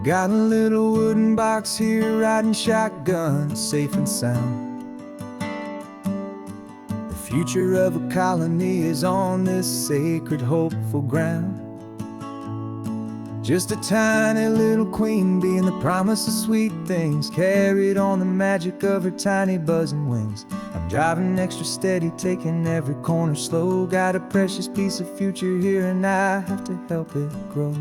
Got a little wooden box here, riding shotgun, safe and sound. The future of a colony is on this sacred, hopeful ground. Just a tiny little queen bee and the promise of sweet things, carried on the magic of her tiny buzzing wings. I'm driving extra steady, taking every corner slow. Got a precious piece of future here and I have to help it grow.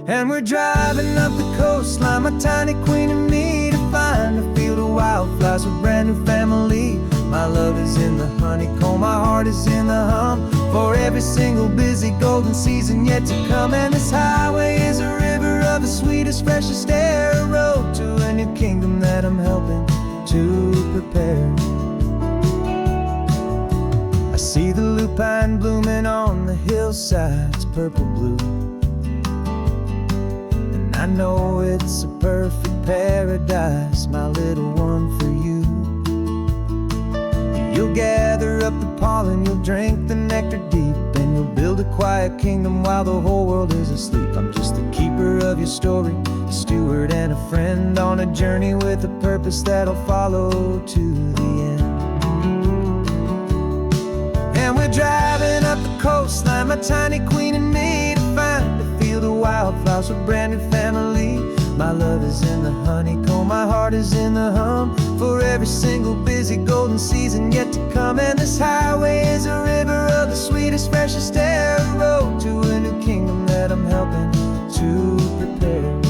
And we're driving up the coastline, my tiny queen and me, to find a field of wildflowers with brand new family. My love is in the honeycomb, my heart is in the hum, for every single busy golden season yet to come. And this highway is a river of the sweetest, freshest air, a road to a new kingdom that I'm helping to prepare. I see the lupine blooming on the hillsides, purple blue, and I know it's a perfect paradise, my little one, for you. You'll gather up the pollen, you'll drink the nectar deep, and you'll build a quiet kingdom while the whole world is asleep. I'm just the keeper of your story, a steward and a friend, on a journey with a purpose that'll follow to the end. And we're driving up the coastline, my tiny queen and me, to find a field of wildflowers with brand new family. My love is in the honeycomb, my heart is in the hum, for every single busy golden season yet to come. And this highway is a river of the sweetest, freshest air, a road to a new kingdom that I'm helping to prepare.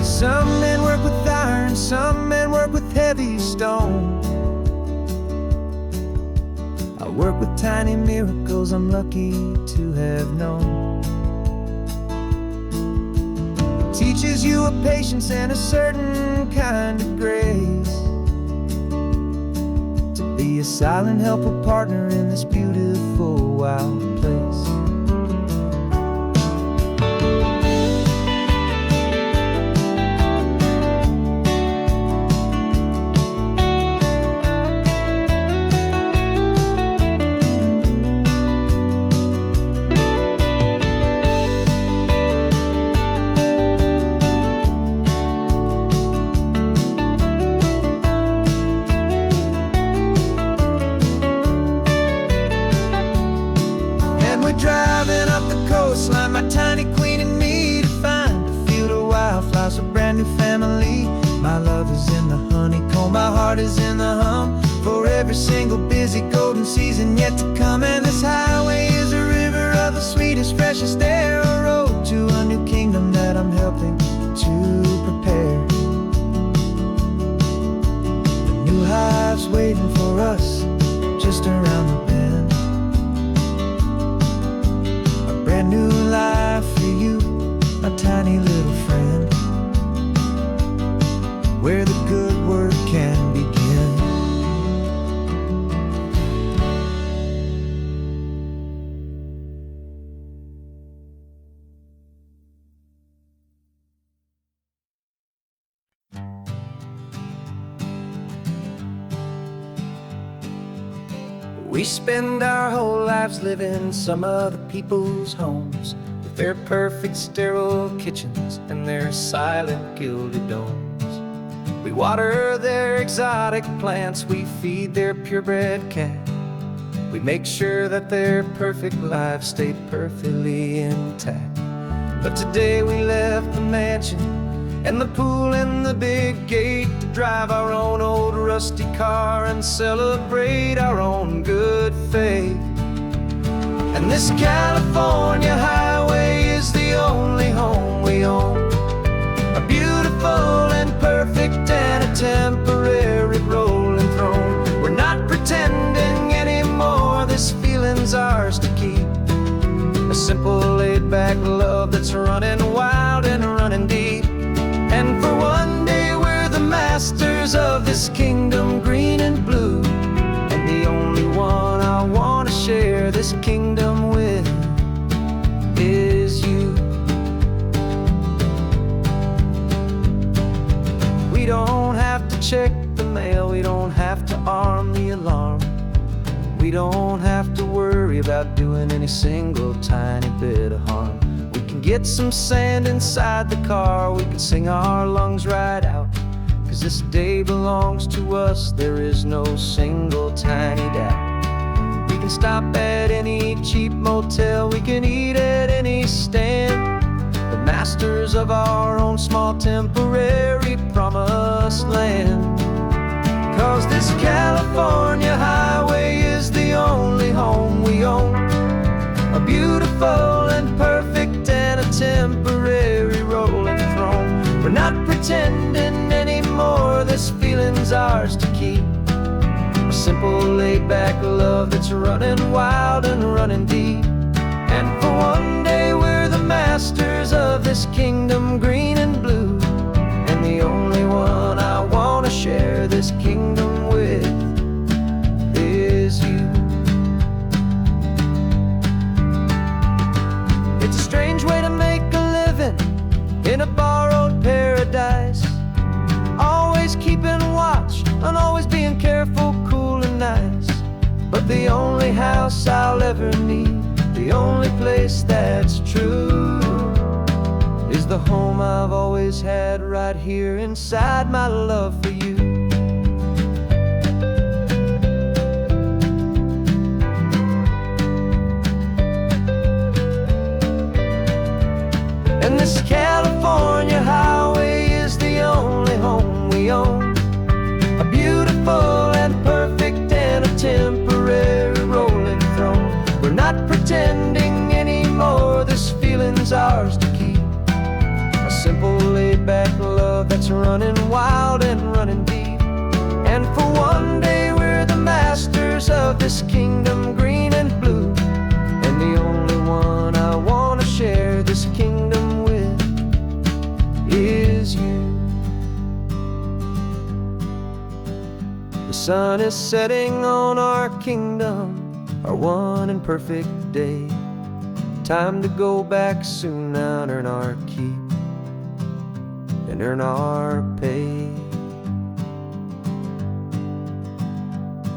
Some men work with iron, some men work with heavy stone. I work with tiny miracles I'm lucky to have known. Teaches you a patience and a certain kind of grace, to be a silent, helpful partner in this beautiful, wild place. Driving up the coastline, my tiny queen and me, to find a field of wildflowers, a brand new family. My love is in the honeycomb, my heart is in the hum, for every single busy golden season yet to come. And this highway is a river of the sweetest, freshest air, a road to a new kingdom that I'm helping to prepare. The new hive's waiting for us just around the bend. Brand new life for you, my tiny little friend, where the good work can begin. We spend our whole lives living some other people's homes, with their perfect sterile kitchens and their silent gilded domes. We water their exotic plants, we feed their purebred cat. We make sure that their perfect lives stay perfectly intact. But today we left the mansion and the pool and the big gate to drive our own old rusty car and celebrate our own good faith. And this California highway is the only home we own, a beautiful and perfect and a temporary rolling throne. We're not pretending anymore, this feeling's ours to keep, a simple laid-back love that's running wild and running deep. And for one day we're the masters of this kingdom, green and blue, and the only one I want to share this kingdom with is you. We don't have to check the mail, we don't have to arm the alarm. We don't have to worry about doing any single tiny bit of harm. We can get some sand inside the car, we can sing our lungs right out. 'Cause this day belongs to us, there is no single tiny doubt. We can stop at any cheap motel, we can eat at any stand, the masters of our own small temporary promised land. 'Cause this California highway is the only home we own, a beautiful and perfect and a temporary rolling throne. We're not pretending anymore, this feeling's ours to keep. A simple laid-back love that's running wild and running deep. And for one day we're the masters of this kingdom green and blue, and the only one I want to share this kingdom with is you. It's a strange way to make a living in a borrowed paradise, always keeping watch and always being careful, cool and nice. But the only house I'll ever need, the only place that's true, is the home I've always had right here inside my love for you. And this California highway is the only home we own, a beautiful and perfect and a temporary rolling throne. We're not pretending anymore, this feeling's ours to keep. A simple laid-back love that's running wild and running deep. And for one day we're the masters of this kingdom green and blue, and the only one I want to share this kingdom with is you. The sun is setting on our kingdom, our one and perfect day. Time to go back soon now and earn our keep and earn our pay.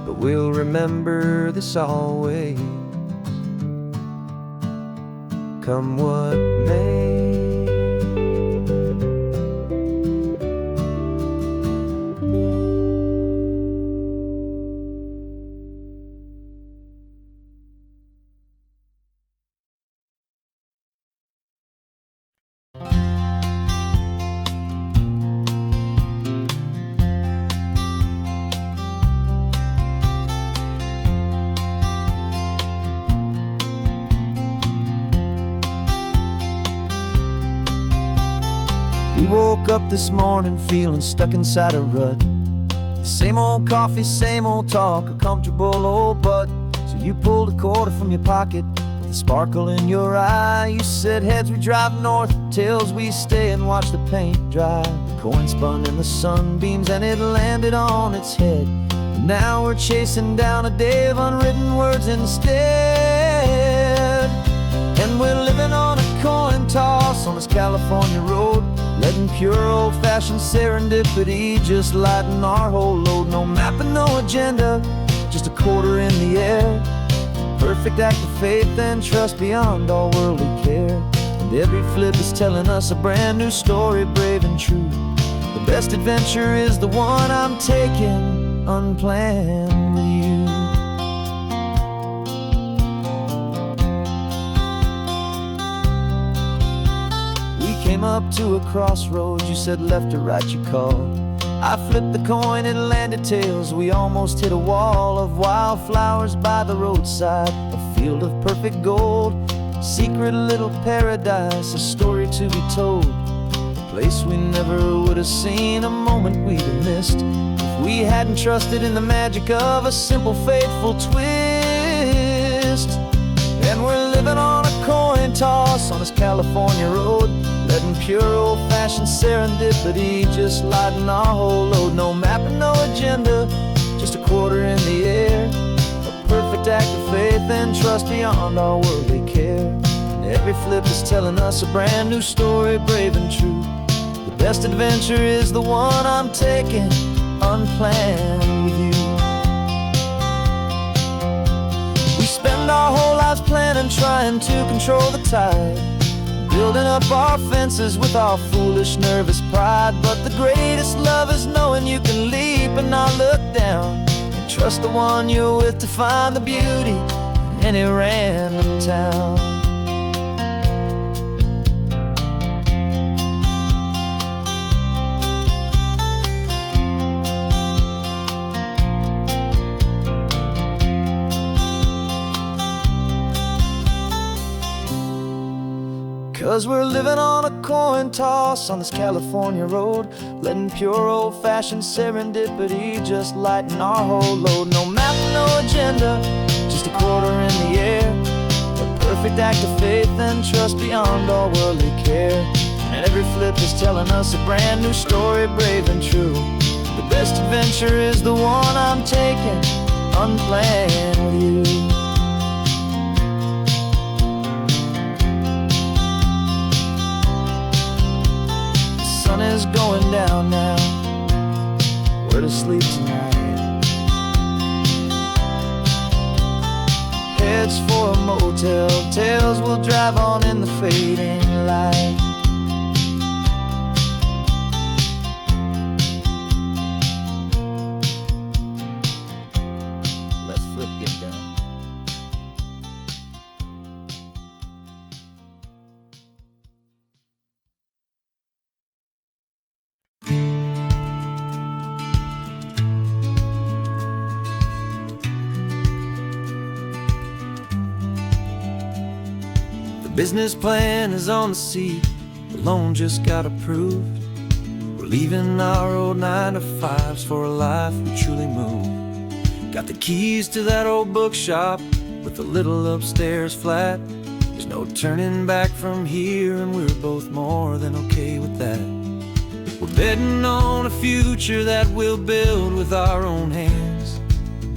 But we'll remember this always, come what may. We woke up this morning feeling stuck inside a rut. Same old coffee, same old talk, a comfortable old butt. So you pulled a quarter from your pocket with a sparkle in your eye. You said heads we drive north, tails we stay and watch the paint dry. The coin spun in the sunbeams and it landed on its head. And now we're chasing down a day of unwritten words instead. And we're living on a coin toss on this California road, letting pure old-fashioned serendipity just lighten our whole load. No map and no agenda, just a quarter in the air. Perfect act of faith and trust beyond all worldly care. And every flip is telling us a brand new story, brave and true. The best adventure is the one I'm taking unplanned with you. Came up to a crossroads, you said left or right you called. I flipped the coin, it landed tails. We almost hit a wall of wildflowers by the roadside, a field of perfect gold, secret little paradise, a story to be told. A place we never would have seen, a moment we'd have missed if we hadn't trusted in the magic of a simple faithful twist. And we're living on a coin toss on this California road, letting pure old-fashioned serendipity just lighten our whole load. No map and no agenda, just a quarter in the air. A perfect act of faith and trust beyond our worldly care. And every flip is telling us a brand new story, brave and true. The best adventure is the one I'm taking unplanned with you. spend our whole lives planning, trying to control the tide, building up our fences with our foolish, nervous pride. But the greatest love is knowing you can leap and not look down, and trust the one you're with to find the beauty in any random town. 'Cause we're living on a coin toss on this California road, letting pure old-fashioned serendipity just lighten our whole load. No map, no agenda, just a quarter in the air, a perfect act of faith and trust beyond all worldly care. And every flip is telling us a brand new story, brave and true. The best adventure is the one I'm taking, unplanned with you. Is going down now, where to sleep tonight? Heads for a motel, tails will drive on in the fading light. Let's flip get down. Business plan is on the seat, the loan just got approved. We're leaving our old 9-to-5s for a life we truly move. Got the keys to that old bookshop with a little upstairs flat. There's no turning back from here, and we're both more than okay with that. We're betting on a future that we'll build with our own hands,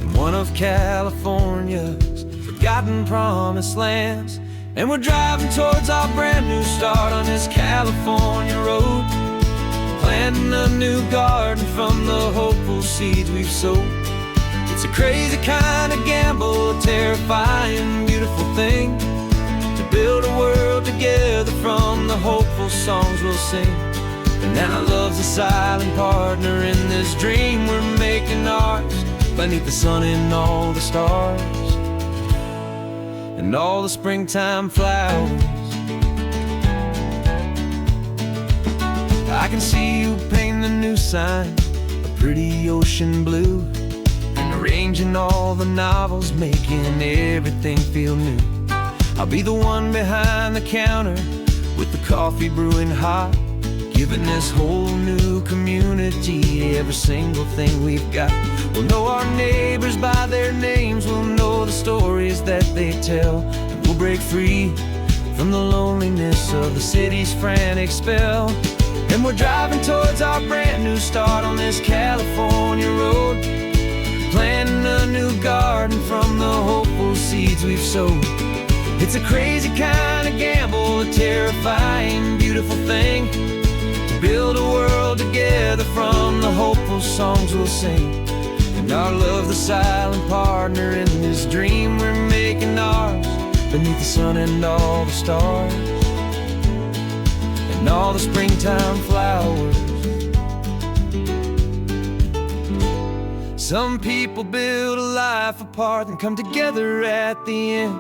in one of California's forgotten promised lands. And we're driving towards our brand new start on this California road, planting a new garden from the hopeful seeds we've sowed. It's a crazy kind of gamble, a terrifying, beautiful thing, to build a world together from the hopeful songs we'll sing. And now love's a silent partner in this dream we're making ours, beneath the sun and all the stars and all the springtime flowers. I can see you painting a new sign, a pretty ocean blue, and arranging all the novels, making everything feel new. I'll be the one behind the counter with the coffee brewing hot, giving this whole new community every single thing we've got. We'll know our neighbors by their names, we'll know the stories that they tell, and we'll break free from the loneliness of the city's frantic spell. And we're driving towards our brand new start on this California road, planting a new garden from the hopeful seeds we've sowed. It's a crazy kind of gamble, a terrifying, beautiful thing, to build a world together from the hopeful songs we'll sing. And our love, the silent partner in this dream we're making ours, beneath the sun and all the stars and all the springtime flowers. Some people build a life apart and come together at the end,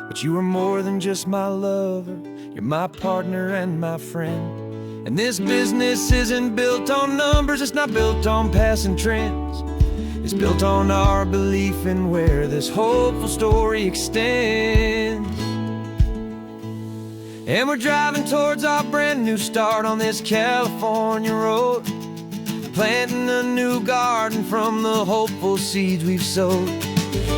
but you are more than just my lover, you're my partner and my friend. And this business isn't built on numbers, it's not built on passing trends. It's built on our belief in where this hopeful story extends. And we're driving towards our brand new start on this California road, planting a new garden from the hopeful seeds we've sowed.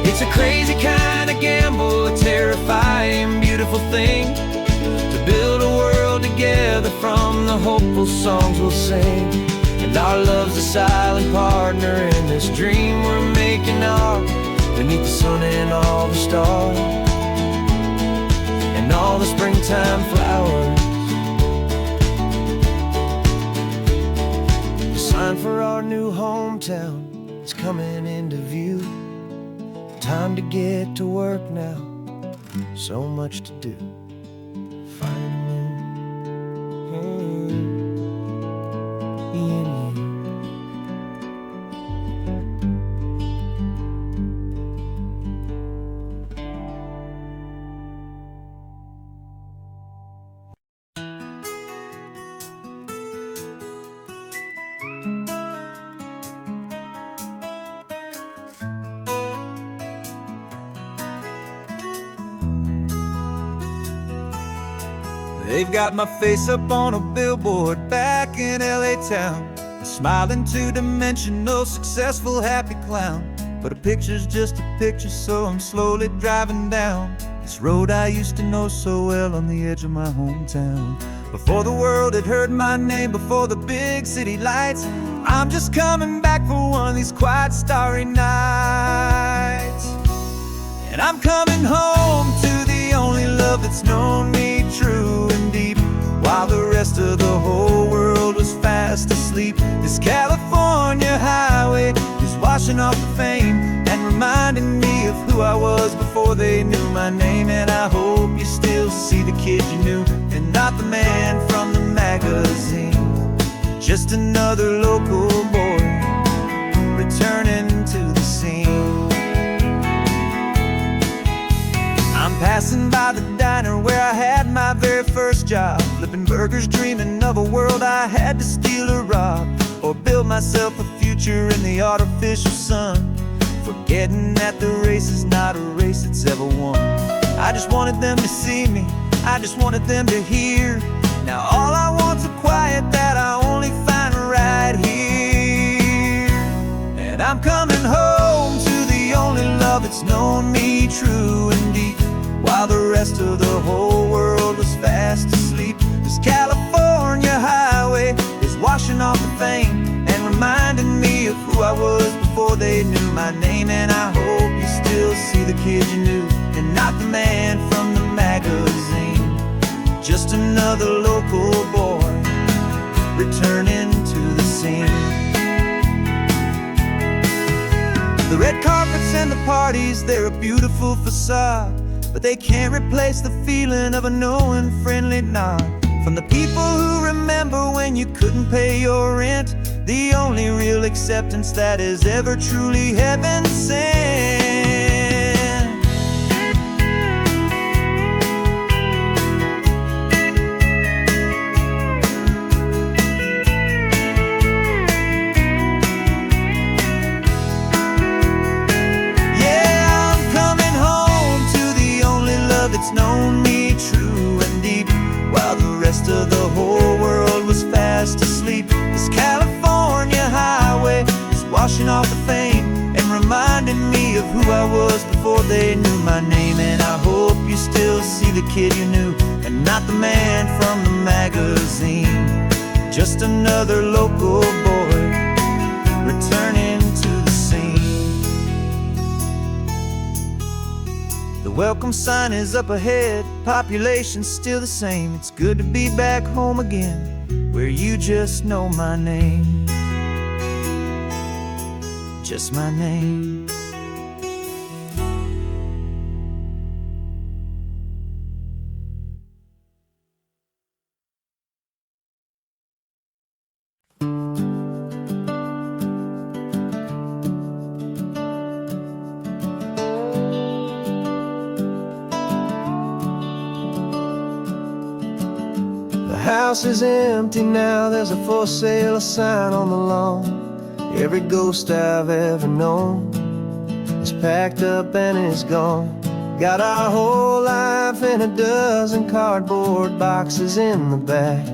It's a crazy kind of gamble, a terrifying, beautiful thing, to build a world together from the hopeful songs we'll sing. And our love's a silent partner in this dream we're making ours, beneath the sun and all the stars and all the springtime flowers. The sign for our new hometown is coming into view. time to get to work now. So much to do. Finding in you. They've got my face up on a billboard back in LA town, a smiling two-dimensional, successful, happy clown. But a picture's just a picture, so I'm slowly driving down this road I used to know so well on the edge of my hometown. Before the world had heard my name, before the big city lights, I'm just coming back for one of these quiet, starry nights. And I'm coming home to the only love that's known me true and deep, while the rest of the whole world was fast asleep. This California highway is washing off the fame and reminding me of who I was before they knew my name. And I hope you still see the kid you knew, and not the man from the magazine. Just another local boy returning to the scene. I'm passing by the diner where I had my very first job, flipping burgers, dreaming of a world I had to steal or rob, or build myself a future in the artificial sun, forgetting that the race is not a race that's ever won. I just wanted them to see me, I just wanted them to hear. Now all I want's a quiet that I only find right here. And I'm coming home to the only love that's known me true and deep, while the rest of the whole world was fast asleep. This California highway is washing off the fame and reminding me of who I was before they knew my name. And I hope you still see the kid you knew, and not the man from the magazine. Just another local boy returning to the scene. The red carpets and the parties, they're a beautiful facade, but they can't replace the feeling of a knowing, friendly nod from the people who remember when you couldn't pay your rent. The only real acceptance that is ever truly heaven sent. Yeah, I'm coming home to the only love that's known me true and deep, while the rest of the whole world was fast asleep. This California highway is washing off the fame and reminding me of who I was before they knew my name. And I hope you still see the kid you knew, and not the man from the magazine. Just another local boy returning to the scene. The welcome sign is up ahead, population's still the same. It's good to be back home again, where you just know my name. Just my name. The house is empty now, there's a for sale sign on the lawn. Every ghost I've ever known is packed up and is gone. Got our whole life in a dozen cardboard boxes in the back,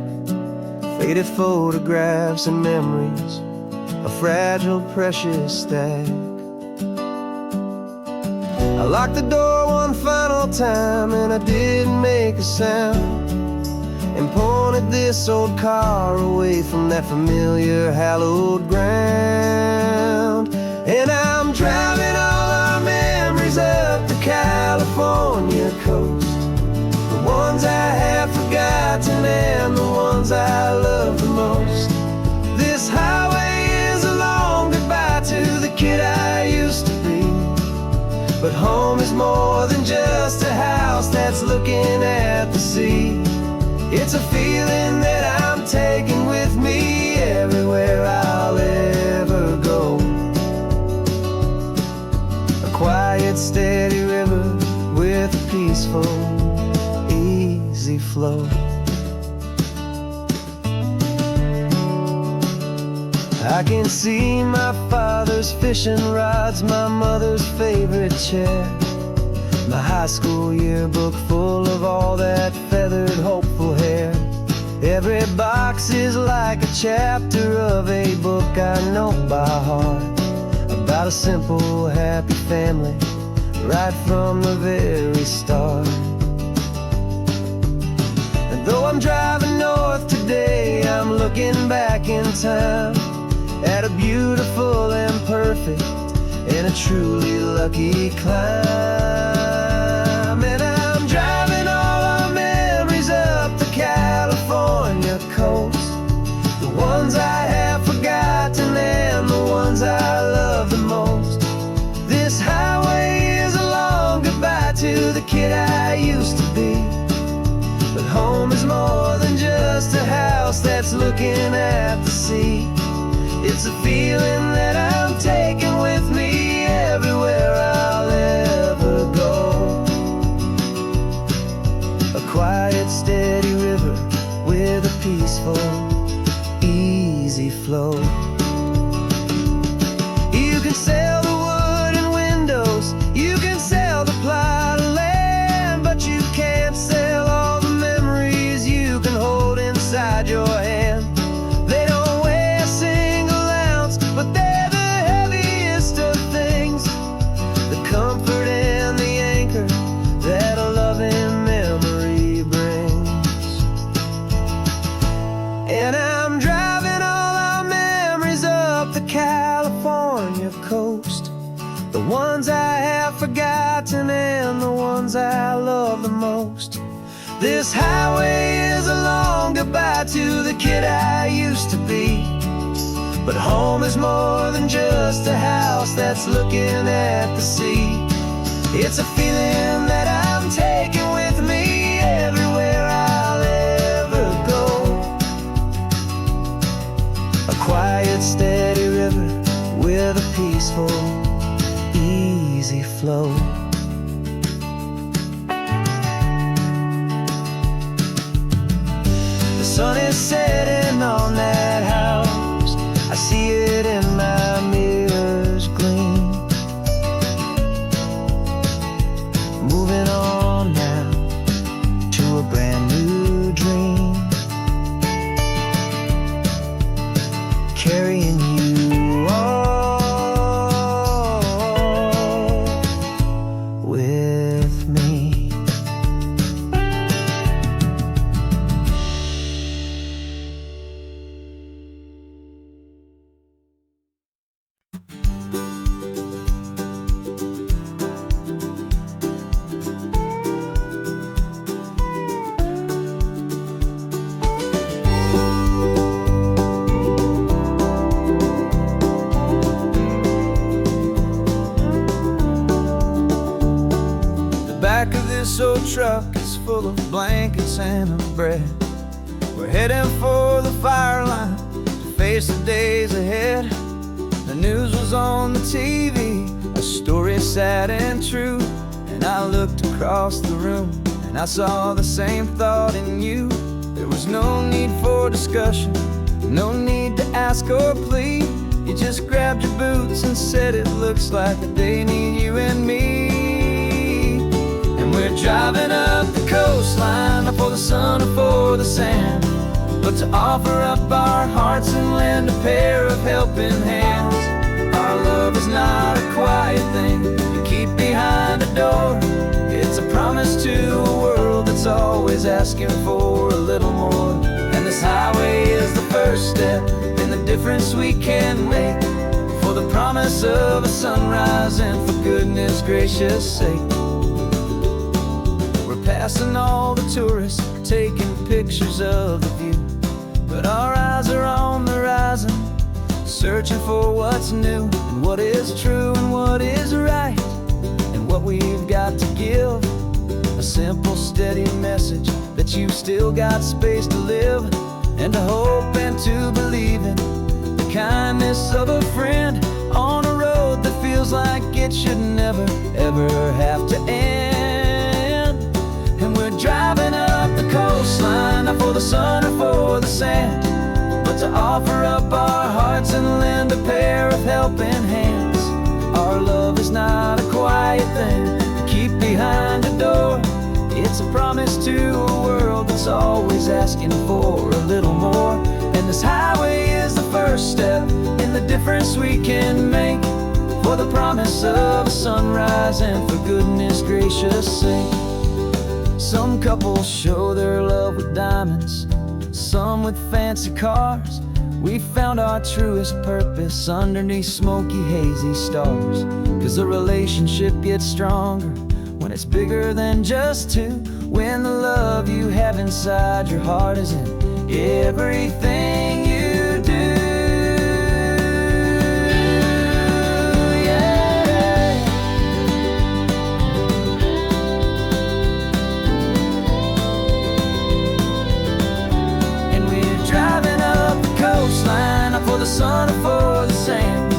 faded photographs and memories, a fragile, precious stack. I locked the door one final time and I didn't make a sound, and pointed this old car away from that familiar hallowed ground. And I'm driving all our memories up the California coast, the ones I have forgotten and the ones I love the most. This highway is a long goodbye to the kid I used to be, But home is more than just a house that's looking at the sea. It's a feeling that I'm taking with me everywhere I'll ever go. A quiet, steady river with a peaceful, easy flow. I can see my father's fishing rods, my mother's favorite chair, my high school yearbook full of all that feathered, hopeful hair. Every box is like a chapter of a book I know by heart, about a simple, happy family right from the very start. And though I'm driving north today, I'm looking back in time at a beautiful and perfect and a truly lucky climb. And I'm driving all our memories up the California coast, the ones I have forgotten and the ones I love the most. This highway is a long goodbye to the kid I used to be. But home is more than just a house that's looking at the sea. It's a feeling that I'm taking with me everywhere I'll ever go. A quiet, steady river with a peaceful, easy flow. You can sail the wooden windows, you can sail the plot of land, but you can't sail all the memories you can hold inside your hand. They don't weigh a single ounce, but they're the heaviest of things, the comfort and the anchor that a loving memory brings. And I'm driving all our memories up the California coast, the ones I have forgotten and the ones I love the most. This highway is a long goodbye to the kid I used to be. But home is more than just a house that's looking at the sea. It's a feeling that I'm taking with me everywhere I'll ever go. A quiet, steady river with a peaceful, easy flow. The sun is setting on that house, I see it in my mirror's gleam. Moving on now to a brand new dream, carrying you all with me. The back of this old truck is full of blankets and of bread. We're heading for the fire line to face the days ahead. The news was on the TV, a story sad and true. And I looked across the room and I saw the same thought in you. There was no need for discussion, no need to ask or plead. You just grabbed your boots and said it looks like the day need you and me. And we're driving up the coastline, not for the sun or for the sand, but to offer up our hearts and lend a pair of helping hands. Our love is not a quiet thing you keep behind a door. It's a promise to a world that's always asking for a little more. And this highway is the first step in the difference we can make, for the promise of a sunrise and for goodness gracious sake. We're passing all the tourists, taking pictures of the view, but our eyes are on the horizon, searching for what's new and what is true and what is right, and what we've got to give. A simple, steady message that you've still got space to live, and to hope and to believe in the kindness of a friend on a road that feels like it should never, ever have to end. And we're driving up the coastline, not for the sun or for the sand, but to offer up our hearts and lend a pair of helping hands. Our love is not a quiet thing to keep behind a door. It's a promise to a world that's always asking for a little more. And this highway is the first step in the difference we can make, for the promise of a sunrise and for goodness gracious sake. Some couples show their love with diamonds, some with fancy cars. We found our truest purpose underneath smoky, hazy stars. 'Cause a relationship gets stronger when it's bigger than just two, when the love you have inside your heart is in everything you do. Yeah. And we're driving up the coastline, not for the sun or for the sand,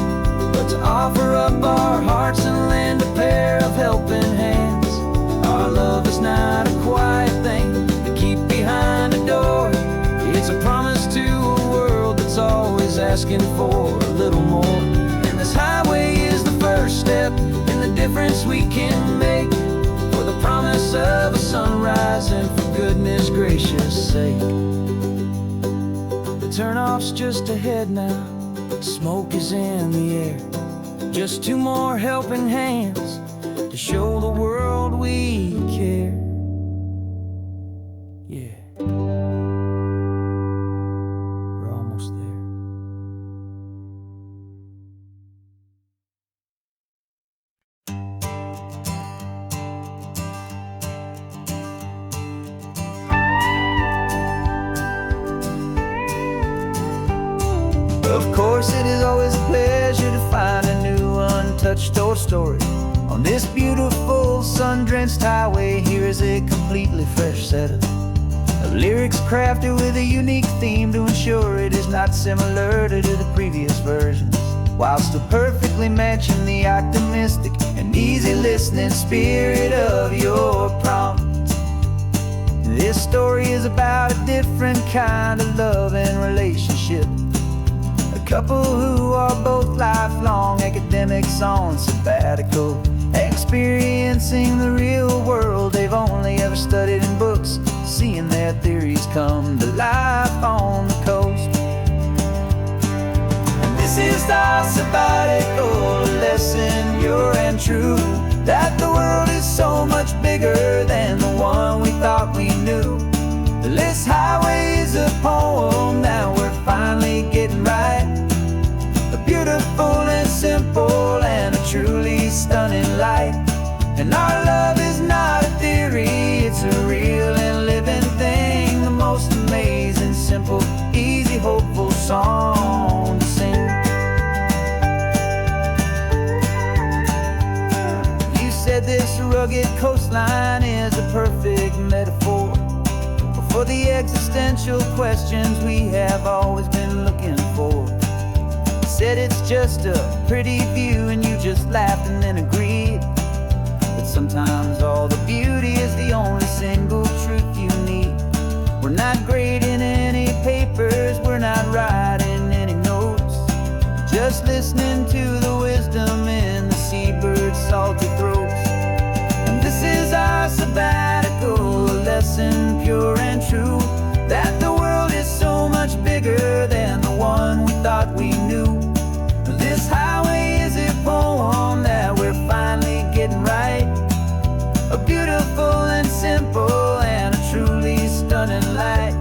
but to offer up our hearts and lend a pair of helping hands. Our love is not a quiet thing to keep behind a door. It's a promise to a world that's always asking for a little more. And this highway is the first step in the difference we can make, for the promise of a sunrise and for goodness gracious sake. The turnoff's just ahead now, smoke is in the air. Just two more helping hands to show the world we care. Yeah, we're almost there. Of course, it is always a pleasure to find a new untouched old story. On this beautiful sun-drenched highway, here is a completely fresh set of lyrics crafted with a unique theme to ensure it is not similar to the previous versions, while still perfectly matching the optimistic and easy listening spirit of your prompt. This story is about a different kind of love and relationship. A couple who are both lifelong academics on sabbatical, experiencing the real world they've only ever studied in books, seeing their theories come to life on the coast. And this is our sabbatical lesson, pure and true, that the world is so much bigger than the one we thought we knew. This highway is a poem that we're finally getting right, a beautiful and simple and a truly stunning light. And our love is not a theory, it's a real and living thing, the most amazing, simple, easy, hopeful song to sing. You said this rugged coastline is a perfect metaphor for the existential questions we have always been looking for. Said it's just a pretty view and you just laughed and then agreed, but sometimes all the beauty is the only single truth you need. We're not grading any papers, we're not writing any notes, just listening to the wisdom in the seabird's salty throats. And this is our sabbatical lesson, pure and true, that the world is so much bigger than the one we thought we knew. This highway is a poem that we're finally getting right, a beautiful and simple and a truly stunning light.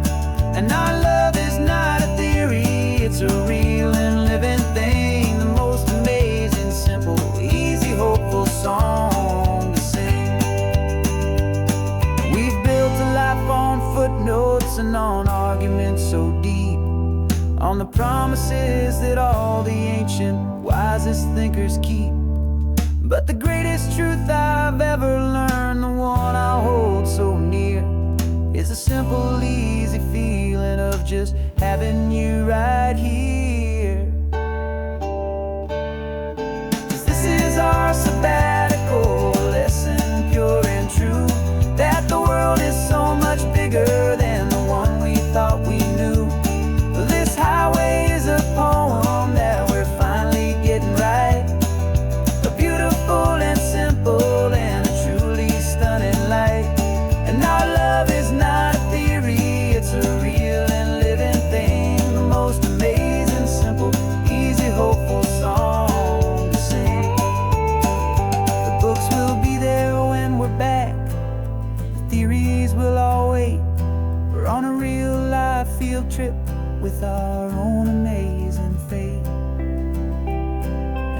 And our love is not a theory, it's a real and living thing, the most amazing, simple, easy, hopeful song to sing. We've built a life on footnotes and on arguments so deep, on the promises that all the ancient wisest thinkers keep. But the greatest truth I've ever learned, the one I hold so near, is a simple, easy feeling of just having you right here. 'Cause this is our sabbatical lesson, pure and true, that the world is so much bigger than the one we thought we knew. This highway is a poem that we're finally getting right, a beautiful and simple and a truly stunning light. And our love is not a theory, it's a real and living thing, the most amazing, simple, easy, hopeful song to sing. The books will be there when we're back, the theories will all wait. We're on a real life field trip with our own amazing fate,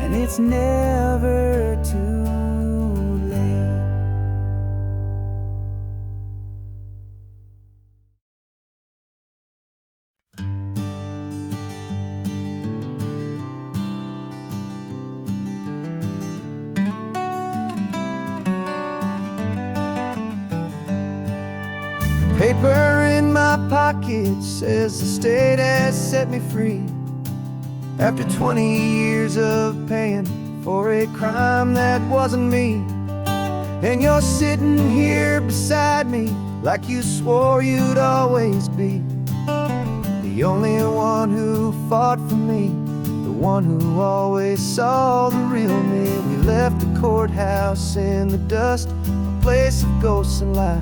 and it's never too late. Paper in my pocket says the state has set me free, after 20 years of paying for a crime that wasn't me. And you're sitting here beside me like you swore you'd always be, the only one who fought for me, the one who always saw the real me. We left the courthouse in the dust, a place of ghosts and lies,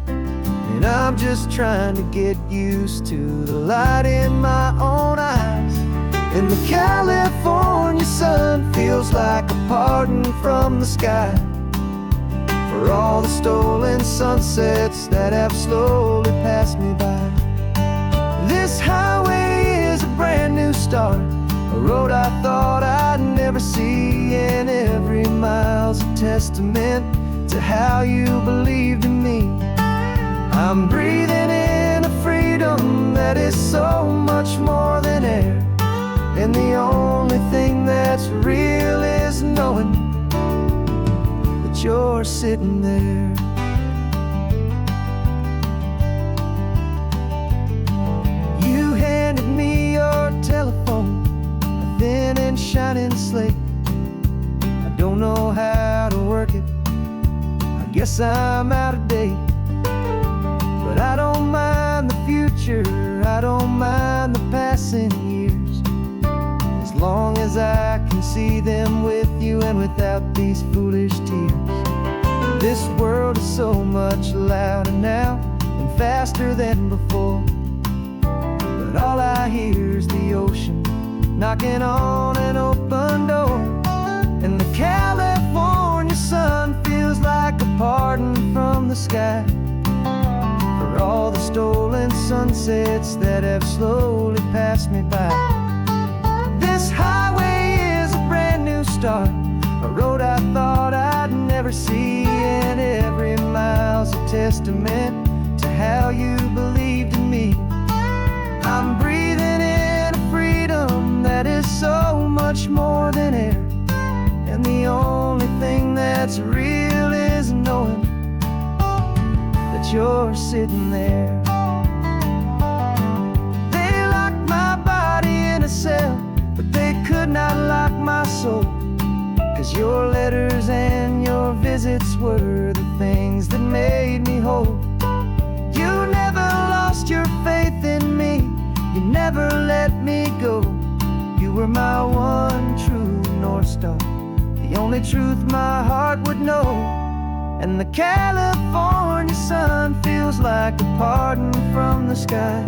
and I'm just trying to get used to the light in my own eyes. And the California sun feels like a pardon from the sky for all the stolen sunsets that have slowly passed me by. This highway is a brand new start, a road I thought I'd never see, and every mile's a testament to how you believed in me. I'm breathing in a freedom that is so much more than air, and the only thing that's real is knowing that you're sitting there. You handed me your telephone, a thin and shining slate. I don't know how to work it, I guess I'm out of date. But I don't mind the future, I don't mind the passing years, as long as I can see them with you and without these foolish tears. This world is so much louder now and faster than before, but all I hear is the ocean knocking on an open door. And the California sun feels like a pardon from the sky for all the stolen sunsets that have slowly passed me by. This highway is a brand new start, a road I thought I'd never see, and every mile's a testament to how you believed in me. I'm breathing in a freedom that is so much more than air, and the only thing that's real is knowing that you're sitting there. They locked my body in a cell, but they could not lock my soul, 'cause your letters and your visits were the things that made me whole. You never lost your faith in me, you never let me go. You were my one true North Star, the only truth my heart would know. And the California sun feels like a pardon from the sky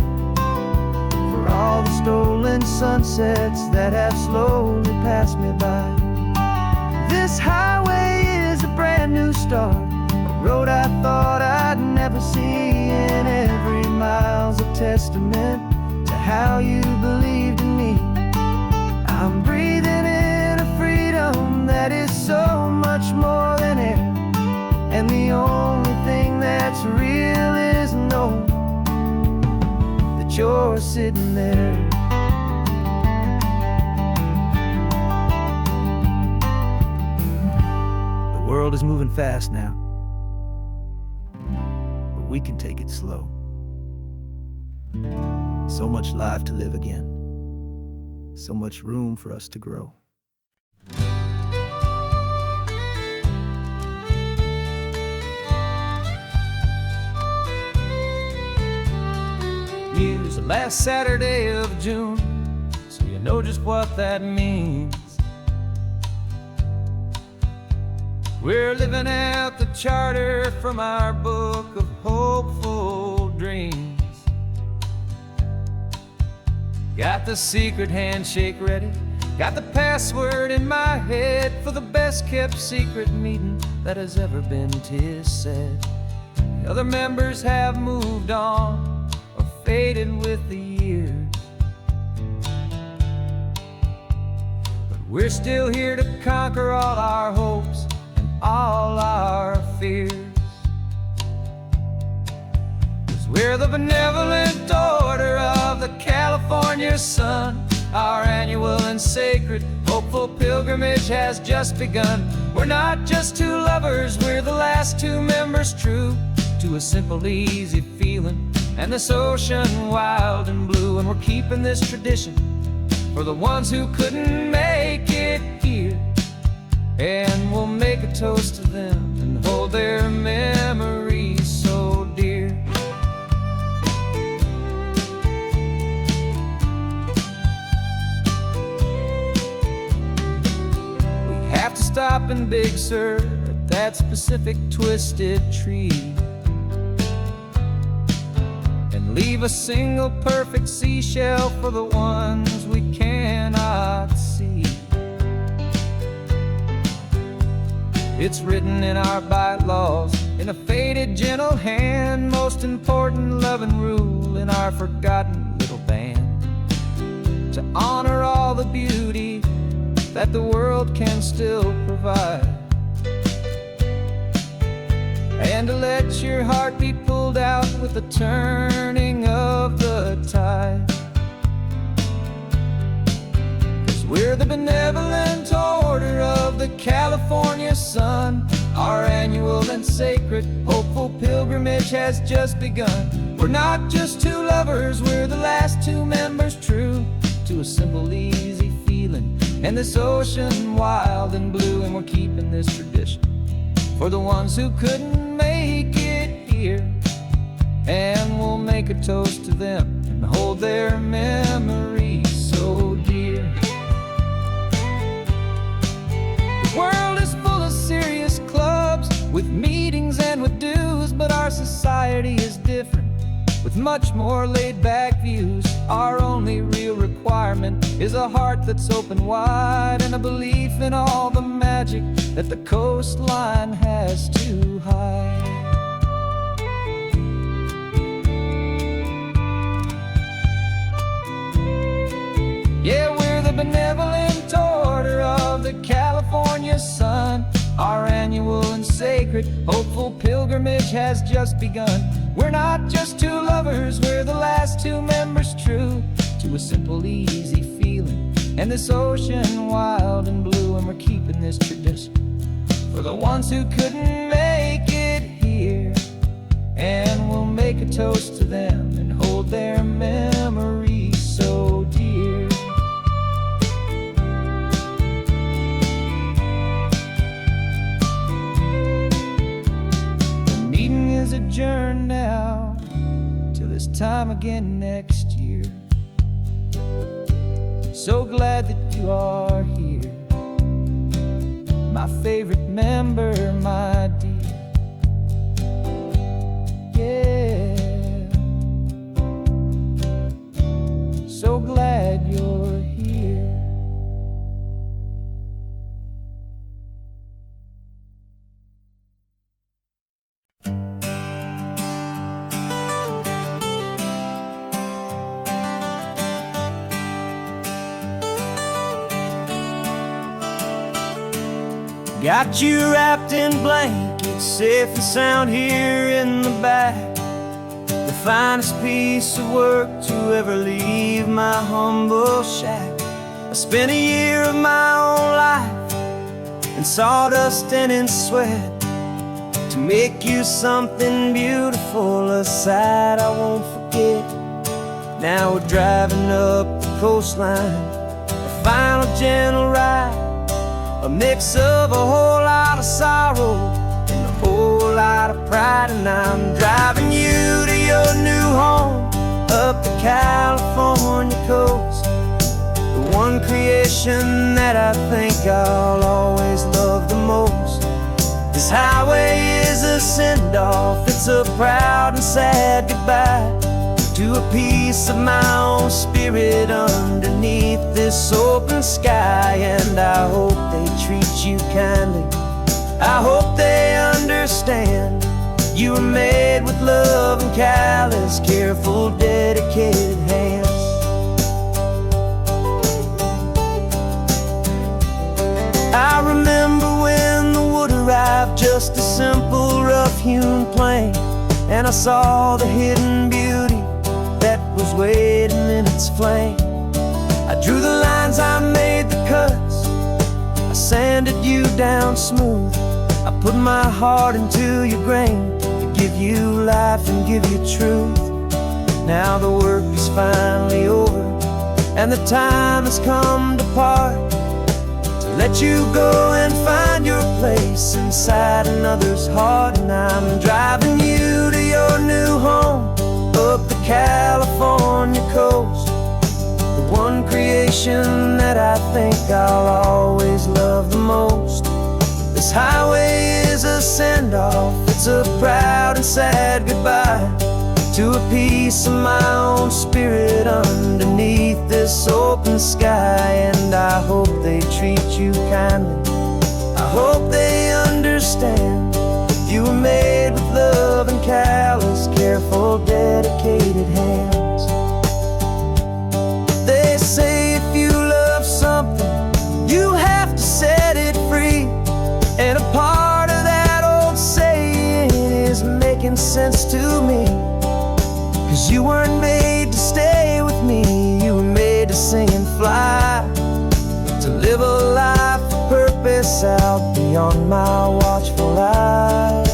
for all the stolen sunsets that have slowly passed me by. This highway is a brand new start, a road I thought I'd never see, and every mile's a testament to how you believed in me. I'm breathing in a freedom that is so much more than air, and the only thing that's real is knowing that you're sitting there. world is moving fast now, but we can take it slow. So much life to live again, so much room for us to grow. Here's the last Saturday of June, so you know just what that means. We're living out the charter from our book of hopeful dreams. Got the secret handshake ready, got the password in my head for the best kept secret meeting that has ever been, 'tis said. The other members have moved on or faded with the years, but we're still here to conquer all our hopes and all our fears. 'Cause we're the benevolent order of the California sun. Our annual and sacred hopeful pilgrimage has just begun. We're not just two lovers, we're the last two members true to a simple, easy feeling and this ocean wild and blue. And we're keeping this tradition for the ones who couldn't make it here, and we'll make a toast to them and hold their memories so dear. We have to stop in Big Sur at that specific twisted tree and leave a single perfect seashell for the ones we cannot see. It's written in our bylaws in a faded gentle hand, most important loving rule in our forgotten little band, to honor all the beauty that the world can still provide, and to let your heart be pulled out with the turning of the tide. 'Cause we're the benevolent order of the California sun. Our annual and sacred hopeful pilgrimage has just begun. We're not just two lovers, we're the last two members true to a simple, easy feeling and this ocean wild and blue. And we're keeping this tradition for the ones who couldn't make it here, and we'll make a toast to them and hold their memories so dear. The world is full of serious clubs with meetings and with dues, but our society is different with much more laid-back views. Our only real requirement is a heart that's open wide and a belief in all the magic that the coastline has to hide. Yeah, we're the benevolent order of the California sun. Our annual and sacred hopeful pilgrimage has just begun. We're not just two lovers, we're the last two members true to a simple, easy feeling and this ocean wild and blue. And we're keeping this tradition for the ones who couldn't make it here, and we'll make a toast to them and hold their memories so dear. The meeting is adjourned now till this time again next year. So glad that you are here, my favorite member, my dear. Yeah, so glad you're here. Got you wrapped in blankets, safe and sound here in the back. The finest piece of work to ever leave my humble shack. I spent a year of my own life in sawdust and in sweat, to make you something beautiful, a sight I won't forget. Now we're driving up the coastline, a final gentle ride, a mix of a whole lot of sorrow and a whole lot of pride. And I'm driving you to your new home up the California coast, the one creation that I think I'll always love the most. This highway is a send-off, it's a proud and sad goodbye to a piece of my own spirit underneath this open sky. And I hope they treat you kindly, I hope they understand you were made with love and callous, careful, dedicated hands. I remember when the wood arrived, just a simple rough-hewn plank, and I saw the hidden beauty that was waiting in its flame. I drew the lines, I made the cuts, I sanded you down smooth, I put my heart into your grain to give you life and give you truth. Now the work is finally over, and the time has come to part, to let you go and find your place inside another's heart. And I'm driving you to your new home up the California coast, the one creation that I think I'll always love the most. This highway is a send-off, it's a proud and sad goodbye to a piece of my own spirit underneath this open sky. And I hope they treat you kindly, I hope they understand you were made with love and callous, careful, dedicated hands. They say if you love something, you have to set it free, and a part of that old saying is making sense to me. 'Cause you weren't made to stay with me, you were made to sing and fly, to live a life of purpose out beyond my watchful eye.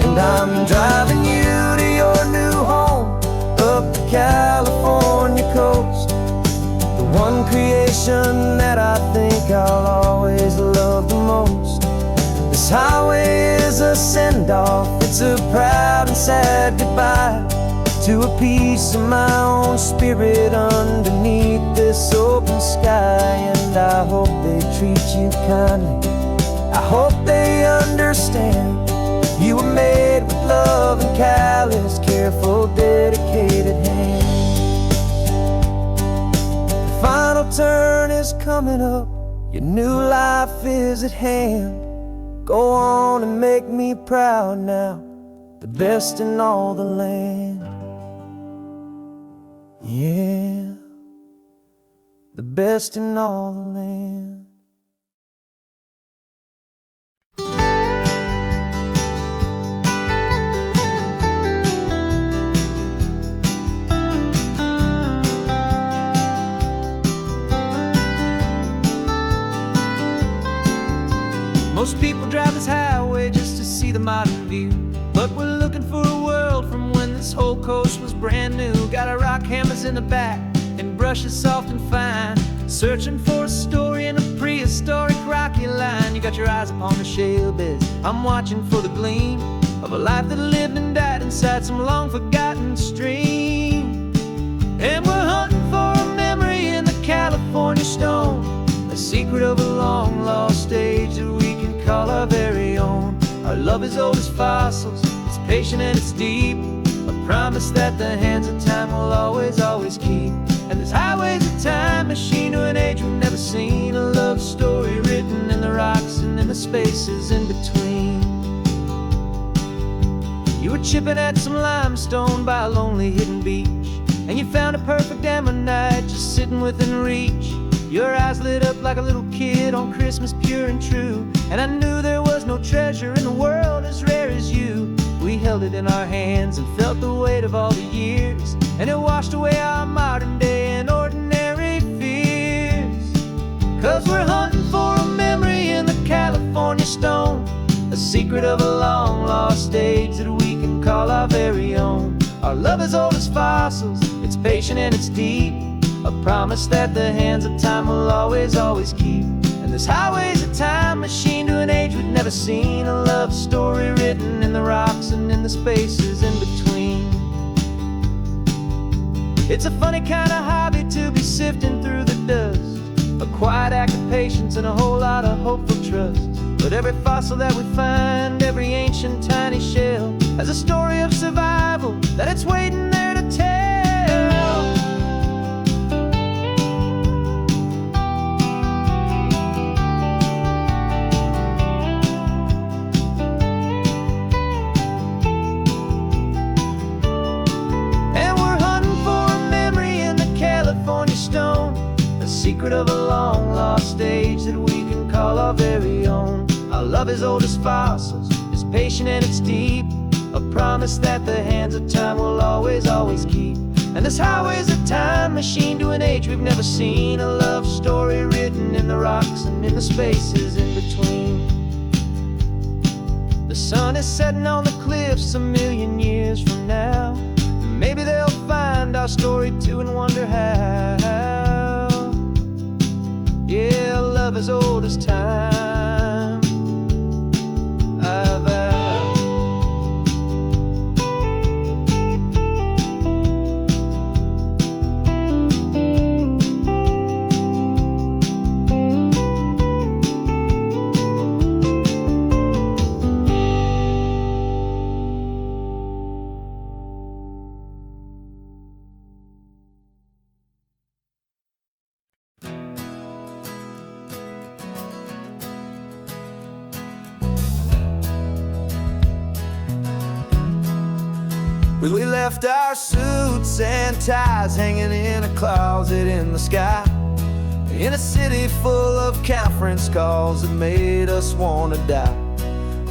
And I'm driving you to your new home up the California coast, the one creation that I think I'll always love the most. This highway is a send-off, it's a proud and sad goodbye to a piece of my own spirit underneath this open sky. And I hope they treat you kindly, I hope they understand you were made with love and callous, careful, dedicated hands. The final turn is coming up, your new life is at hand. Go on and make me proud now, the best in all the land. Yeah, the best in all the land. Most people drive this highway just to see the modern view, but we're looking for a world from when this whole coast was brand new. Got our rock hammers in the back and brushes soft and fine, searching for a story in a prehistoric rocky line. You got your eyes upon the shale beds, I'm watching for the gleam of a life that lived and died inside some long forgotten stream. And we're hunting for a memory in the California stone, a secret of a long lost age that we can call our very own. Our love is old as fossils, it's patient and it's deep, a promise that the hands of time will always, always keep. And this highway's a time machine to an age we've never seen, a love story written in the rocks and in the spaces in between. You were chipping at some limestone by a lonely hidden beach, and you found a perfect ammonite just sitting within reach. Your eyes lit up like a little kid on Christmas, pure and true, and I knew there was no treasure in the world as rare as you. held it in our hands and felt the weight of all the years, and it washed away our modern day and ordinary fears. 'Cause we're hunting for a memory in the California stone, a secret of a long lost age that we can call our very own. Our love is old as fossils, it's patient and it's deep, a promise that the hands of time will always, always keep. And this highway's a time machine to an age we've never seen, a love story written in the rocks and in the spaces in between. It's a funny kind of hobby to be sifting through the dust, a quiet act of patience and a whole lot of hopeful trust. But every fossil that we find, every ancient tiny shell, has a story of survival that it's waiting there to tell. And we're hunting for a memory in the California stone, a secret of a long lost age that we can call our very own. Our love is old as fossils, it's patient and it's deep, a promise that the hands of time will always, always keep. And this highway's a time machine to an age we've never seen, a love story written in the rocks and in the spaces in between. The sun is setting on the cliffs a million years from now. Maybe they'll find our story too and wonder how. Yeah, love is old as time. We left our suits and ties hanging in a closet in the sky, in a city full of conference calls that made us wanna die.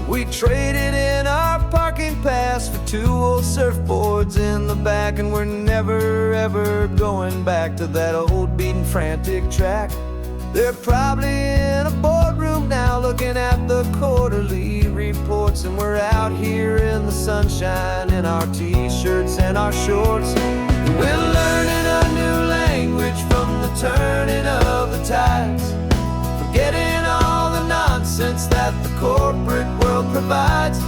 We traded in our parking pass for 2 old surfboards in the back, and we're never ever going back to that old beaten frantic track. They're probably in a boardroom now looking at the quarterly reports, and we're out here in the sunshine in our t-shirts and our shorts. We're learning a new language from the turning of the tides, forgetting all the nonsense that the corporate world provides.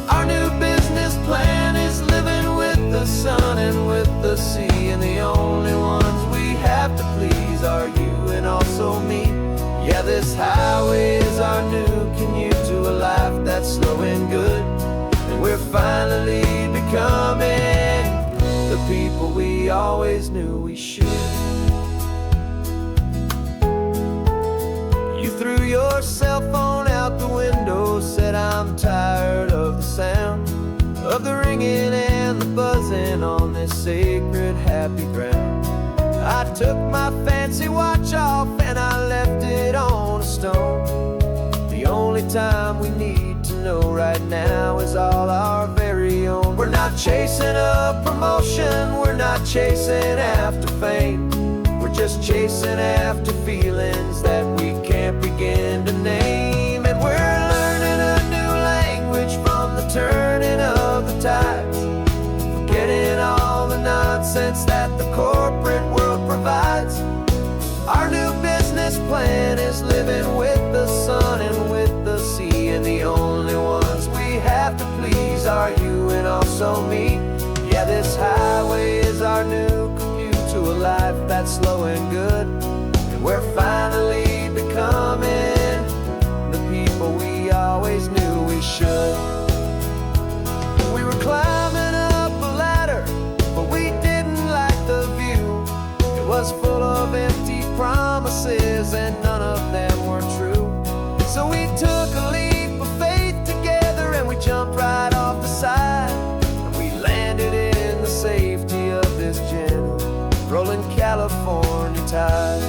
Our new business plan is living with the sun and with the sea, and the only ones we have to please are you and also me. Yeah, this highway is our new commute to a life that's slow and good, and we're finally becoming the people we always knew we should. You threw your cell phone out the window, said I'm tired of the sound of the ringing and the buzzing on this sacred happy ground. I took my fancy watch off and I left it on a stone. The only time we need to know right now is all our very own. We're not chasing a promotion, we're not chasing after fame, we're just chasing after feelings that we can't begin to name. And we're learning a new language from the turning of the tides, forgetting all the nonsense that the corporate world provides. Our new business plan is living with the sun and with the sea, and the only ones we have to please are you and also me. Yeah, this highway is our new commute to a life that's slow and good, and we're finally becoming the people we always knew we should. We were climbing up a ladder, but we didn't like the view. It was full of empty promises and none of them were true. So we took a leap of faith together and we jumped right off the side, and we landed in the safety of this gentle rolling California tide.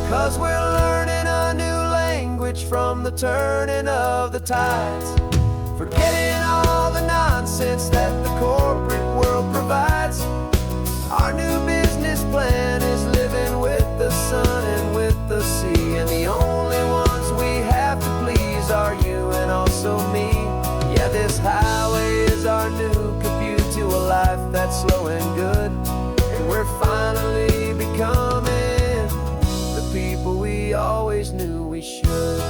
'Cause we're learning a new language from the turning of the tides. Forgetting all the nonsense that the corporate world provides. Our new business plan is living with the sun and with the sea, and the only ones we have to please are you and also me. Yeah, this highway is our new commute to a life that's slow and good, and we're finally becoming the people we always knew we should.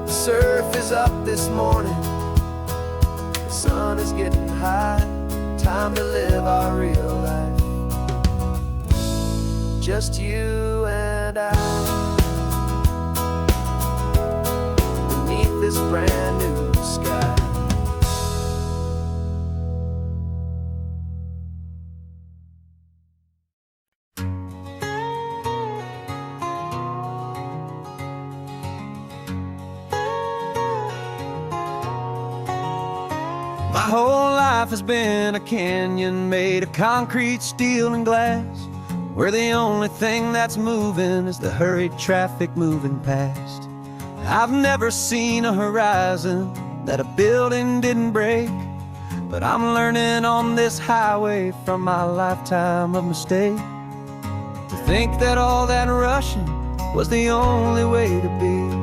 The surf is up this morning, the sun is getting high. Time to live our real life, just you and I, beneath this brand new sky. My whole life has been a canyon made of concrete, steel, and glass, where the only thing that's moving is the hurried traffic moving past. I've never seen a horizon that a building didn't break, but I'm learning on this highway from my lifetime of mistakes to think that all that rushing was the only way to be.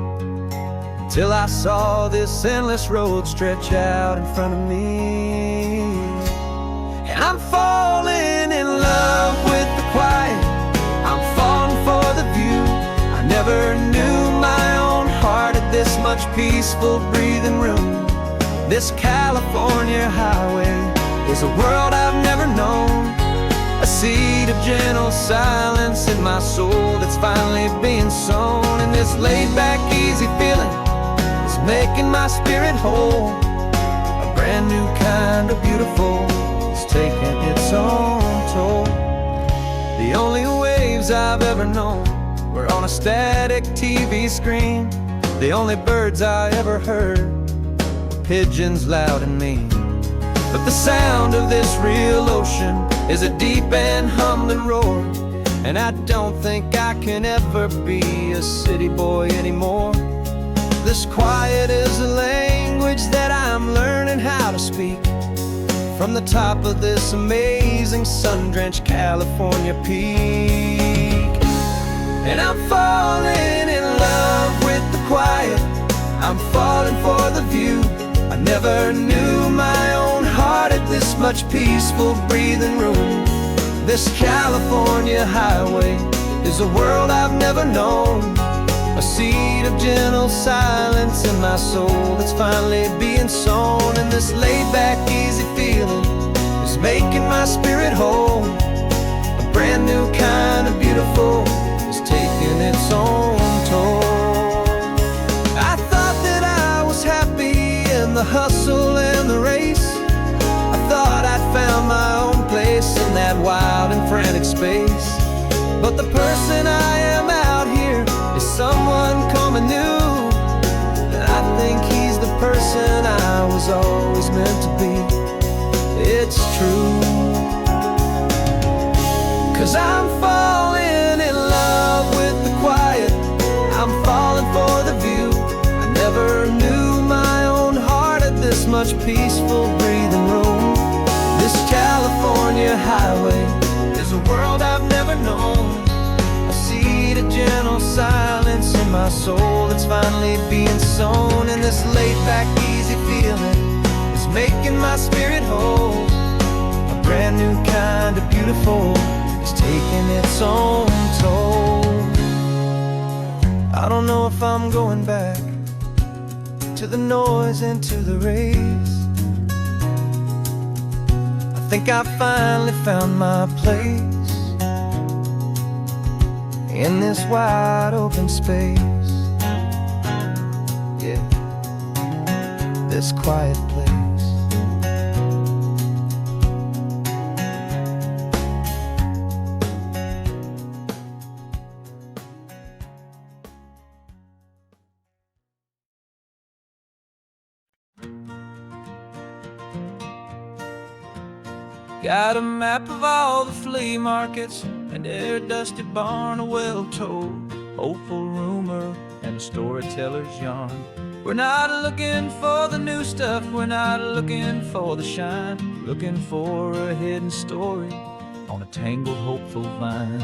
Till I saw this endless road stretch out in front of me, and I'm falling in love with the quiet, I'm falling for the view. I never knew my own heart had this much peaceful breathing room. This California highway is a world I've never known, a seed of gentle silence in my soul that's finally being sown. And this laid-back, easy feeling making my spirit whole, a brand new kind of beautiful. It's taking its own toll. The only waves I've ever known were on a static TV screen. The only birds I ever heard were pigeons loud and mean. But the sound of this real ocean is a deep and humbling roar, and I don't think I can ever be a city boy anymore. This quiet is a language that I'm learning how to speak from the top of this amazing sun-drenched California peak. And I'm falling in love with the quiet, I'm falling for the view. I never knew my own heart had this much peaceful breathing room. This California highway is a world I've never known, a seed of gentle silence in my soul that's finally being sown. And this laid-back, easy feeling is making my spirit whole, a brand new kind of beautiful is taking its own toll. I thought that I was happy in the hustle and the race. I thought I'd found my own place in that wild and frantic space. But the person I am out here is someone coming new, and I think he's the person I was always meant to be. It's true, 'cause I'm falling in love with the quiet, I'm falling for the view. I never knew my own heart had this much peaceful breathing room. This California highway is a world I've never known, a seed of gentle silence in my soul that's finally being sown. And this laid-back, easy feeling is making my spirit whole, a brand new kind of beautiful is taking its own toll. I don't know if I'm going back to the noise and to the race. I think I finally found my place in this wide open space, yeah, this quiet place. Got a map of all the flea markets and their dusty barn well told. hopeful rumor, and a storyteller's yarn. We're not looking for the new stuff, we're not looking for the shine, looking for a hidden story on a tangled, hopeful vine.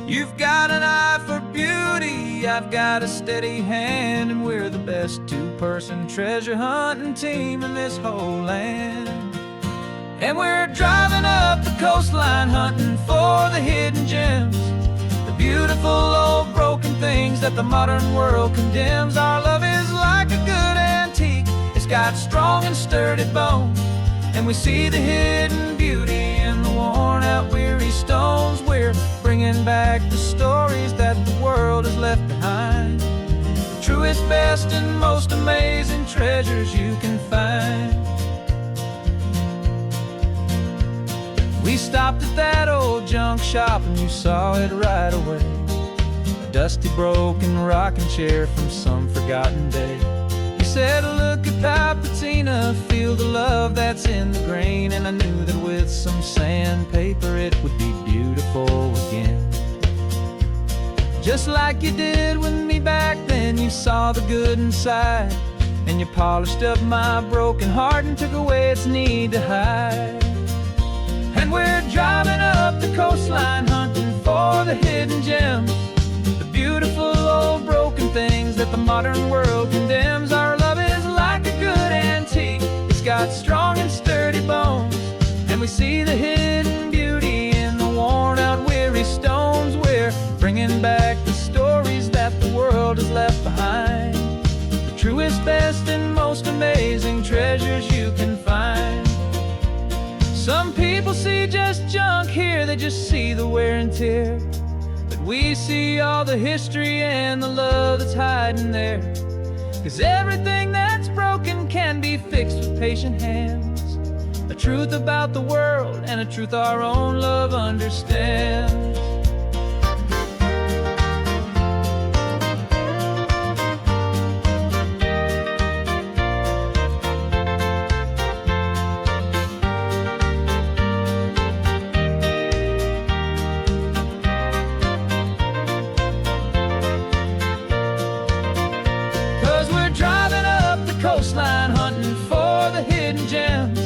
You've got an eye for beauty, I've got a steady hand, and we're the best two-person treasure hunting team in this whole land. And we're driving up the coastline hunting for the hidden gems, the beautiful old broken things that the modern world condemns. Our love is like a good antique, it's got strong and sturdy bones, and we see the hidden beauty in the worn out weary stones. We're bringing back the stories that the world has left behind, the truest, best, and most amazing treasures you can find. We stopped at that old junk shop and you saw it right away, a dusty, broken rocking chair from some forgotten day. You said, look at that patina, feel the love that's in the grain, and I knew that with some sandpaper it would be beautiful again. Just like you did with me back then, you saw the good inside, and you polished up my broken heart and took away its need to hide. And we're driving up the coastline hunting for the hidden gems, the beautiful old broken things that the modern world condemns. Our love is like a good antique, it's got strong and sturdy bones, and we see the hidden beauty in the worn out weary stones. We're bringing back the stories that the world has left behind, the truest, best, and most amazing treasures you can find. Some people see just junk here, they just see the wear and tear, but we see all the history and the love that's hiding there. 'Cause everything that's broken can be fixed with patient hands, a truth about the world and a truth our own love understands. 'Cause we're driving up the coastline hunting for the hidden gems,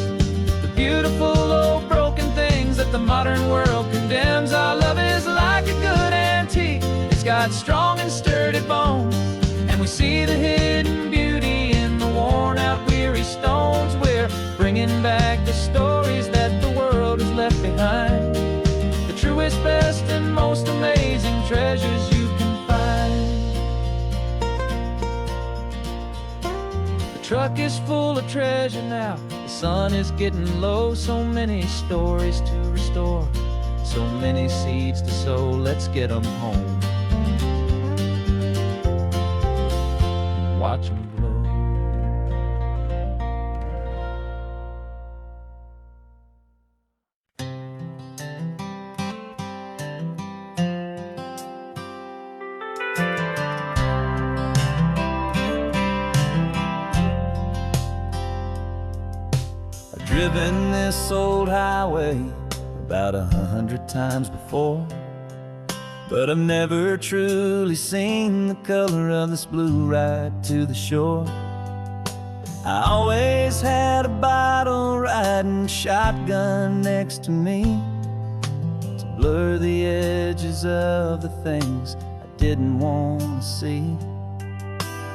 the beautiful old broken things that the modern world condemns. Our love is like a good antique, it's got strong and sturdy bones, and we see the hidden beauty in the worn out weary stones. We're bringing back the stories that the world has left behind, the truest, best, and most amazing treasures you can find. The truck is full of treasure now, the sun is getting low, so many stories to restore, so many seeds to sow. Let's get them home, watch them blow. I've driven this old highway about 100 times before, but I've never truly seen the color of this blue right to the shore. I always had a bottle riding shotgun next to me to blur the edges of the things I didn't want to see.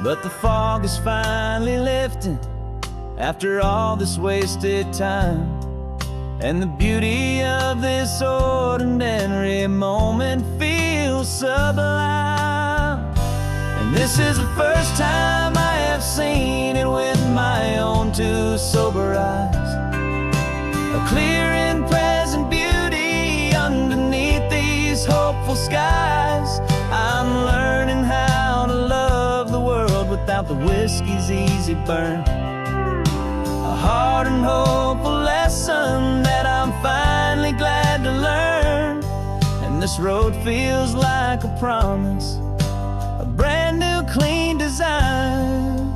But the fog is finally lifting after all this wasted time, and the beauty of this ordinary moment feels sublime. And this is the first time I have seen it with my own two sober eyes, a clear and present beauty underneath these hopeful skies. I'm learning how to love the world without the whiskey's easy burn, a hard and hopeful lesson that I'm finally glad to learn. And this road feels like a promise, a brand new clean design.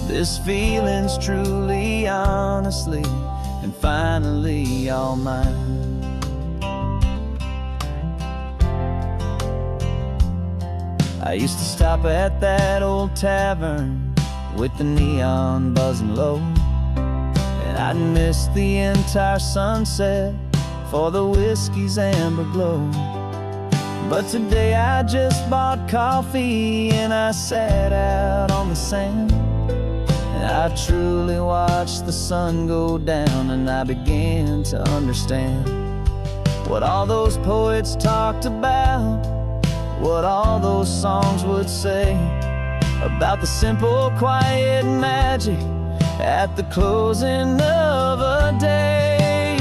This feeling's truly, honestly, and finally all mine. I used to stop at that old tavern with the neon buzzing low, and I'd miss the entire sunset for the whiskey's amber glow. But today I just bought coffee and I sat out on the sand, and I truly watched the sun go down, and I began to understand what all those poets talked about, what all those songs would say about the simple, quiet magic at the closing of a day.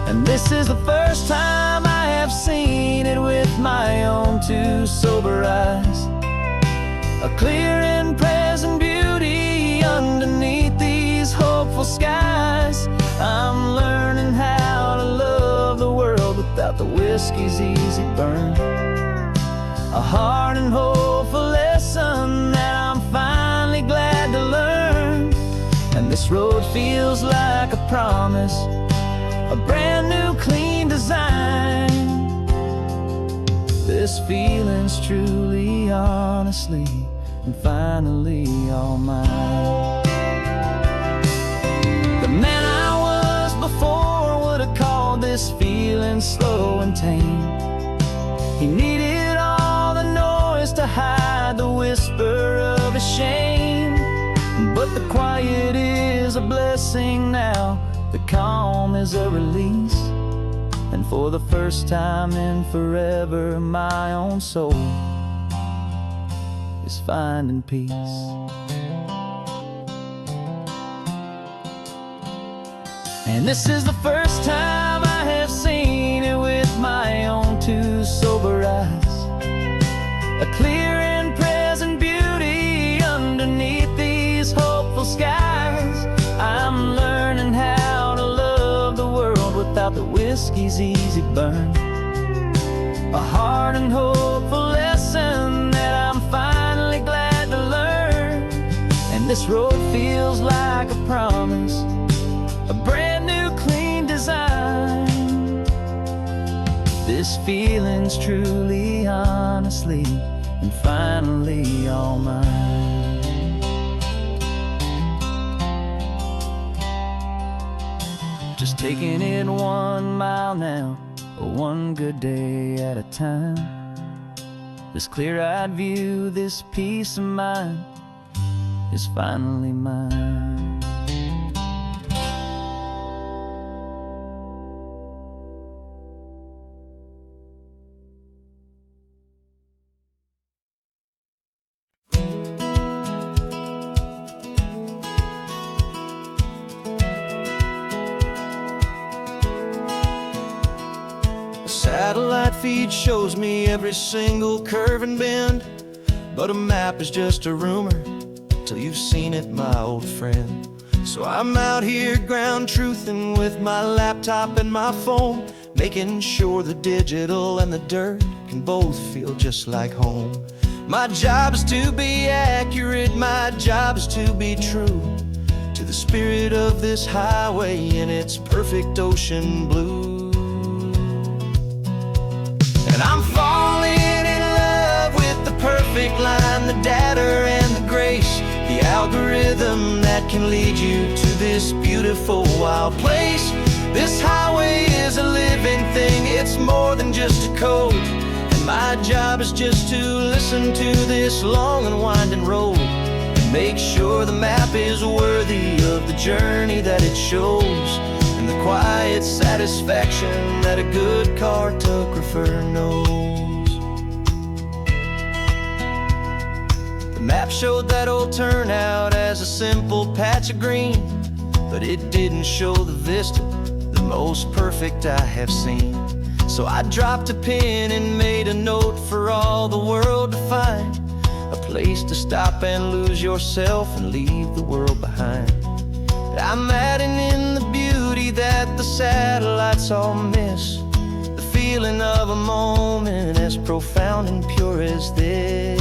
And this is the first time I have seen it with my own two sober eyes, a clear and present beauty underneath these hopeful skies. I'm learning how to love the world without the whiskey's easy burn, a hard and hopeful lesson that I'm finally glad to learn. And this road feels like a promise, a brand new clean design. This feeling's truly, honestly, and finally all mine. The man I was before would have called this feeling slow and tame. He needed all the noise to hide the whisper of his shame. But the quiet is a blessing now, the calm is a release, and for the first time in forever my own soul is finding peace. And this is the first time I have seen it with my own two sober eyes, a clear and present beauty underneath these hopeful skies. I'm learning how to love the world without the whiskey's easy burn, a hard and hopeful lesson that I'm finally glad to learn. And this road feels like a promise, a brand new clean design. This feeling's truly, honestly, and finally all mine. Just taking it 1 mile now, one good day at a time. This clear-eyed view, this peace of mind is finally mine. Satellite feed shows me every single curve and bend, but a map is just a rumor till you've seen it, my old friend. So I'm out here ground truthing with my laptop and my phone, making sure the digital and the dirt can both feel just like home. My job is to be accurate, my job is to be true to the spirit of this highway in its perfect ocean blue. And I'm falling in love with the perfect line, the data and the grace, the algorithm that can lead you to this beautiful wild place. This highway is a living thing, it's more than just a code, and my job is just to listen to this long and winding road and make sure the map is worthy of the journey that it shows, and the quiet satisfaction that a good cartographer knows. The map showed that old turnout as a simple patch of green, but it didn't show the vista, the most perfect I have seen. So I dropped a pin and made a note for all the world to find, a place to stop and lose yourself and leave the world behind. I'm adding in the beauty that the satellites all miss, the feeling of a moment as profound and pure as this.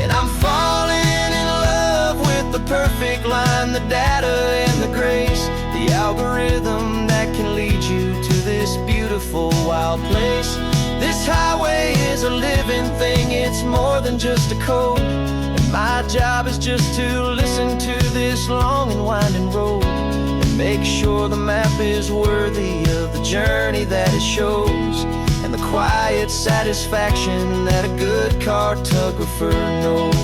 And I'm falling in love with the perfect line, the data and the grace, the algorithm that can lead you to this beautiful beautiful wild place. This highway is a living thing, it's more than just a code. And my job is just to listen to this long and winding road and make sure the map is worthy of the journey that it shows, and the quiet satisfaction that a good cartographer knows.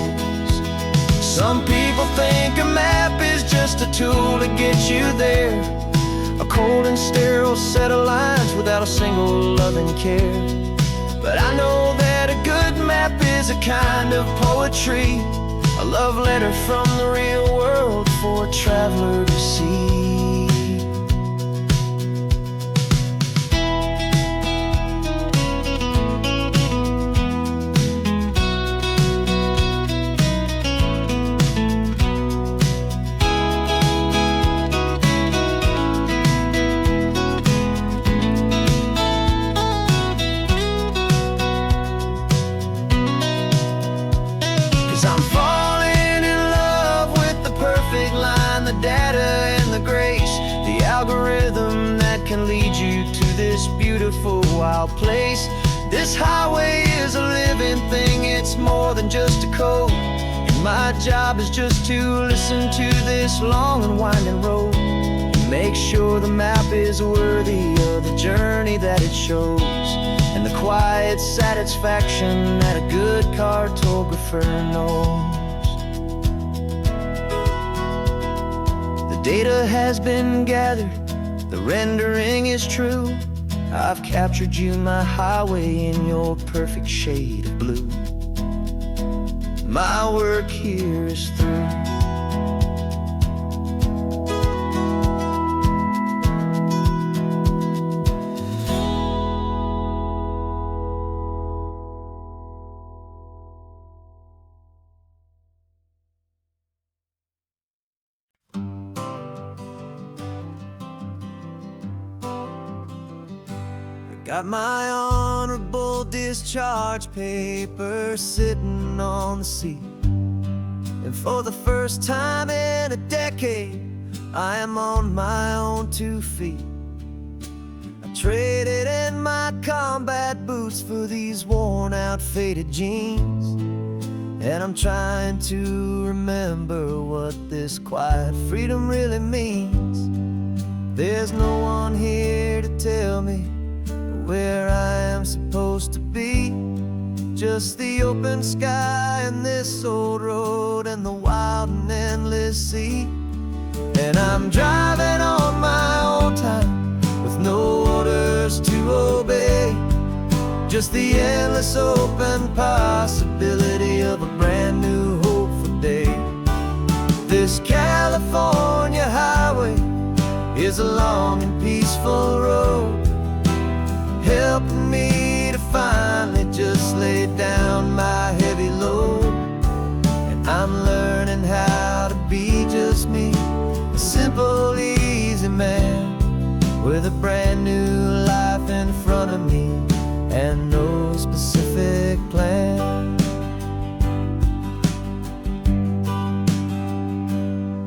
Some people think a map is just a tool to get you there, a cold and sterile set of lines without a single loving care. But I know that a good map is a kind of poetry, a love letter from the real world for a traveler to see. 'Cause I'm falling in love with the perfect line, the data and the grace, the algorithm that can lead you to this beautiful wild place. This highway is a living thing, it's more than just a code. And my job is just to listen to this long and winding road and make sure the map is worthy of the journey that it shows, and the quiet satisfaction that a good cartographer knows. The data has been gathered, the rendering is true. I've captured you, my highway, in your perfect shade of blue. My work here is through. Got my honorable discharge paper sitting on the seat, and for the first time in a decade, I am on my own 2 feet. I traded in my combat boots for these worn out faded jeans, and I'm trying to remember what this quiet freedom really means. There's no one here to tell me where I am supposed to be, just the open sky and this old road and the wild and endless sea. And I'm driving on my own time with no orders to obey, just the endless open possibility of a brand new hopeful day. This California highway is a long and peaceful road, helping me to finally just lay down my heavy load. And I'm learning how to be just me, a simple, easy man with a brand new life in front of me and no specific plan.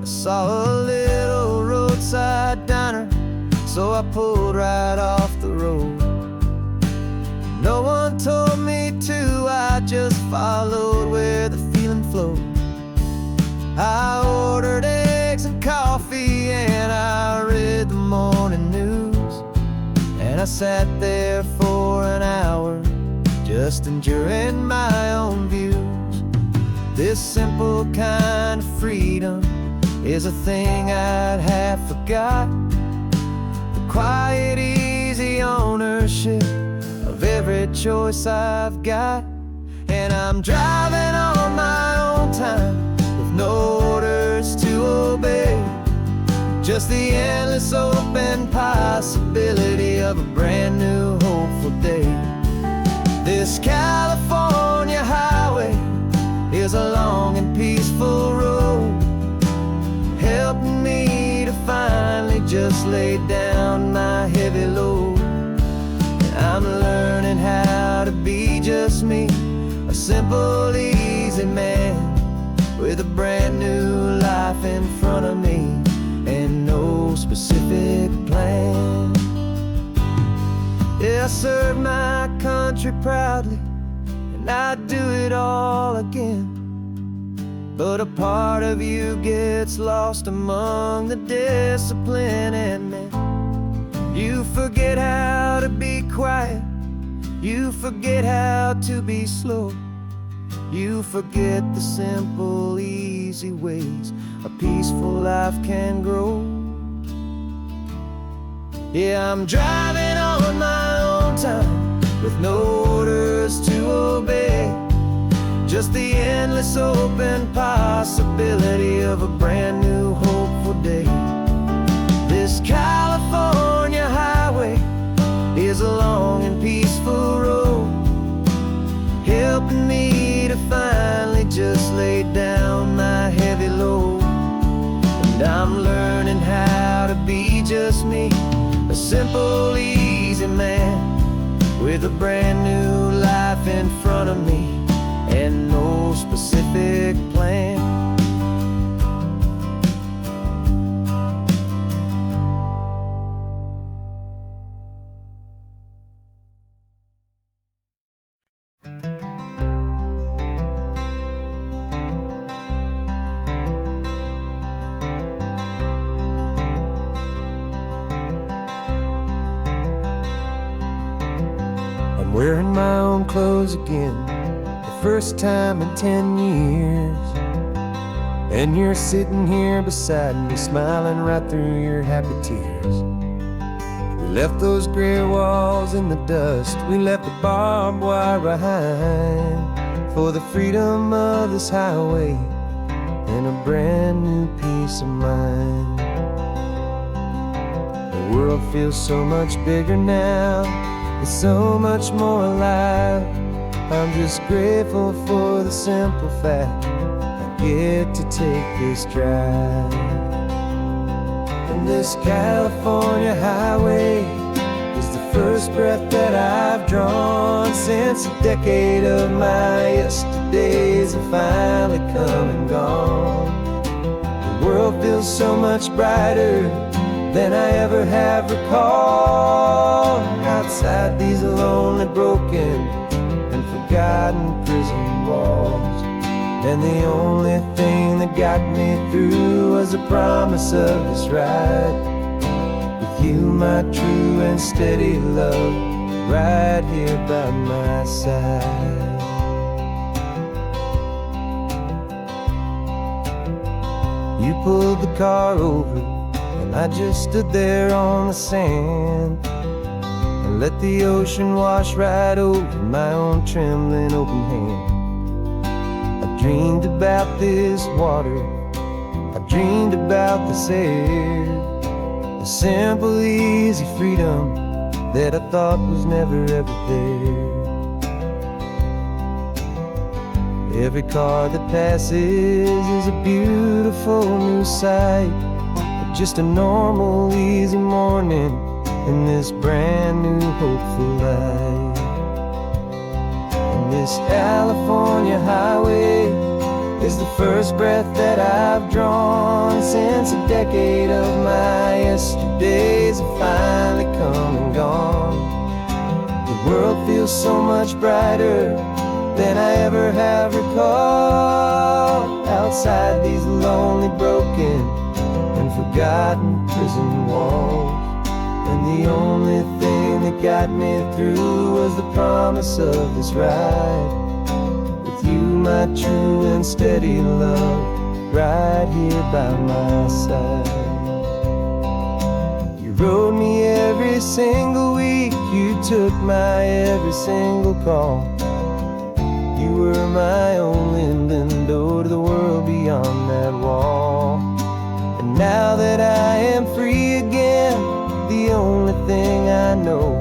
I saw a little roadside diner, so I pulled right off the road. No one told me to, I just followed where the feeling flowed. I ordered eggs and coffee and I read the morning news, and I sat there for an hour just enjoying my own views. This simple kind of freedom is a thing I'd have forgot, the quiet, easy ownership of every choice I've got. And I'm driving on my own time with no orders to obey, just the endless open possibility of a brand new hopeful day. This California highway is a long and peaceful road, helping me to finally just lay down my heavy load. I'm learning how to be just me, a simple, easy man with a brand new life in front of me and no specific plan. I serve my country proudly, and I'd do it all again. But a part of you gets lost among the discipline and men. You forget how to be quiet, you forget how to be slow. You forget the simple, easy ways a peaceful life can grow. Yeah, I'm driving on my own time with no orders to obey, just the endless open possibility of a brand new hopeful day. This California highway is a long and peaceful road, helping me to finally just lay down my heavy load. And I'm learning how to be just me, a simple, easy man with a brand new life in front of me and no specific plan. I'm wearing my own clothes again, the first time in 10 years. And you're sitting here beside me, smiling right through your happy tears. We left those gray walls in the dust, we left the barbed wire behind, for the freedom of this highway and a brand new peace of mind. The world feels so much bigger now, it's so much more alive. I'm just grateful for the simple fact I get to take this drive. And this California highway is the first breath that I've drawn since a decade of my yesterdays have finally come and gone. The world feels so much brighter than I ever have recalled. Outside these lonely, broken, and forgotten prison walls, and the only thing that got me through was the promise of this ride with you, my true and steady love, right here by my side. You pulled the car over, and I just stood there on the sand and let the ocean wash right over my own trembling open hand. I dreamed about this water, I dreamed about this air, the simple, easy freedom that I thought was never ever there. Every car that passes is a beautiful new sight, just a normal, easy morning in this brand new, hopeful life. And this California highway is the first breath that I've drawn since a decade of my yesterdays have finally come and gone. The world feels so much brighter than I ever have recalled. Outside these lonely, broken, and forgotten prison walls, and the only thing that got me through was the promise of this ride with you, my true and steady love, right here by my side. You rode me every single week, you took my every single call. You were my only window to the world beyond that wall. And now that I am free again, the only thing I know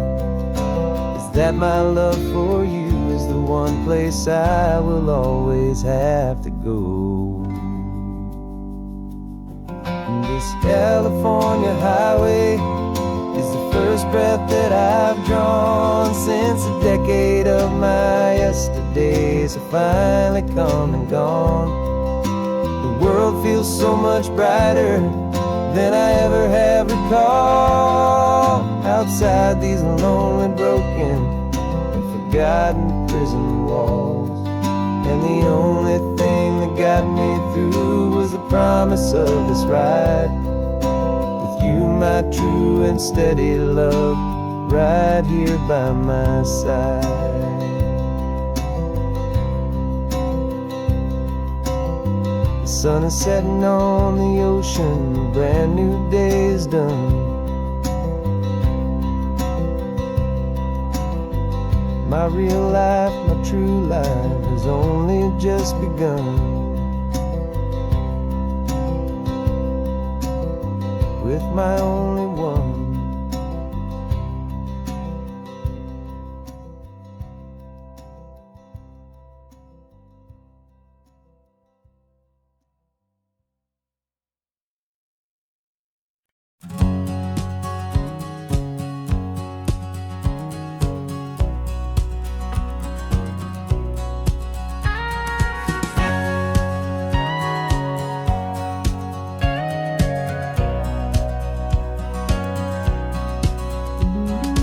is that my love for you is the one place I will always have to go. And this California highway is the first breath that I've drawn since a decade of my yesterdays have finally come and gone. The world feels so much brighter than I ever have recalled. outside these lonely, broken, and forgotten prison walls. And the only thing that got me through was the promise of this ride with you, my true and steady love, right here by my side. The sun is setting on the ocean, a brand new day is done. My real life, my true life has only just begun. With my only one.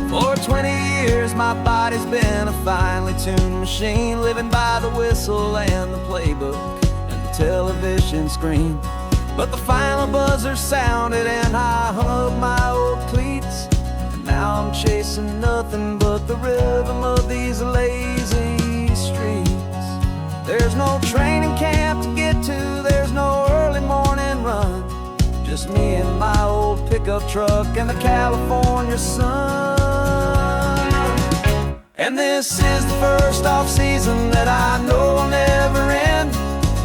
For 20 years my body's been a finely tuned machine, living by the whistle and the playbook and the television screen. But the final buzzer sounded and I hung up my old cleats, and now I'm chasing nothing but the rhythm of these lazy streets. There's no training camp to get to, there's no early morning run, just me and my old pickup truck and the California sun. And this is the first off-season that I know will never end,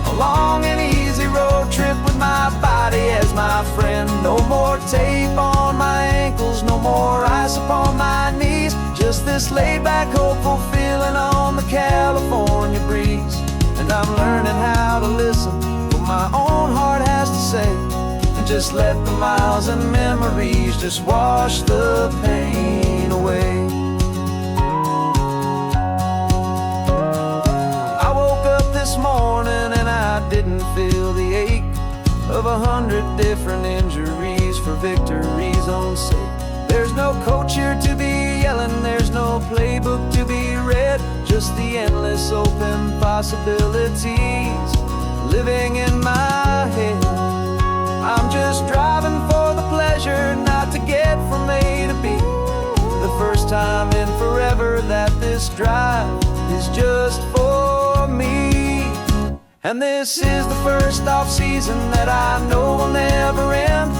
a long and easy road trip with my body as my friend. No more tape on my ankles, no more ice upon my knees, just this laid-back, hopeful feeling on the California breeze. And I'm learning how to listen to what my own heart has to say, and just let the miles and memories just wash the pain away. I woke up this morning and I didn't feel the ache of 100 different injuries for victory's own sake. There's no coach here to be yelling, there's no playbook to be read, just the endless open possibilities living in my head. I'm just driving for the pleasure, not to get from A to B. The first time in forever that this drive is just for me. And this is the first off-season that I know will never end,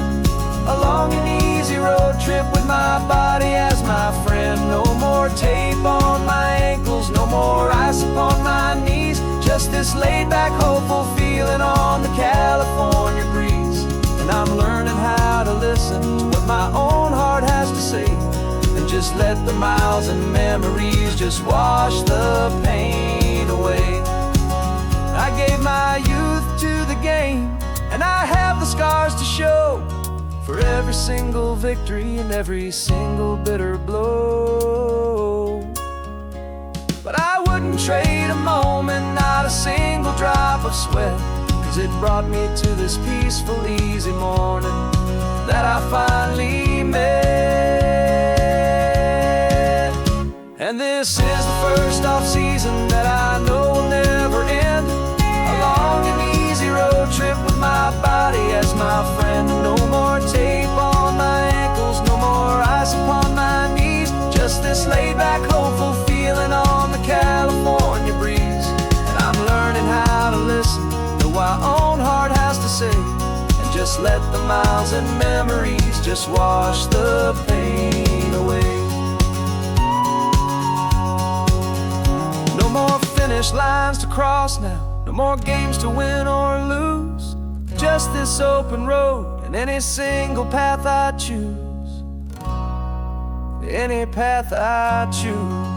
a long and easy road trip with my body as my friend. No more tape on my ankles, no more ice upon my knees, just this laid-back, hopeful feeling on the California breeze. And I'm learning how to listen to what my own heart has to say, and just let the miles and memories just wash the pain away. I gave my youth to the game, and I have the scars to show for every single victory and every single bitter blow. But I wouldn't trade a moment, not a single drop of sweat, 'cause it brought me to this peaceful, easy morning that I finally met. And this is the first off-season that I know will never end, a long and easy road trip with my body as my friend. No more tape on my ankles, no more ice upon my knees, just this laid-back, hopeful feeling on the California breeze. And I'm learning how to listen to what my own heart has to say, and just let the miles and memories just wash the pain away. No more finish lines to cross now, no more games to win or lose, just this open road and any single path I choose, any path I choose.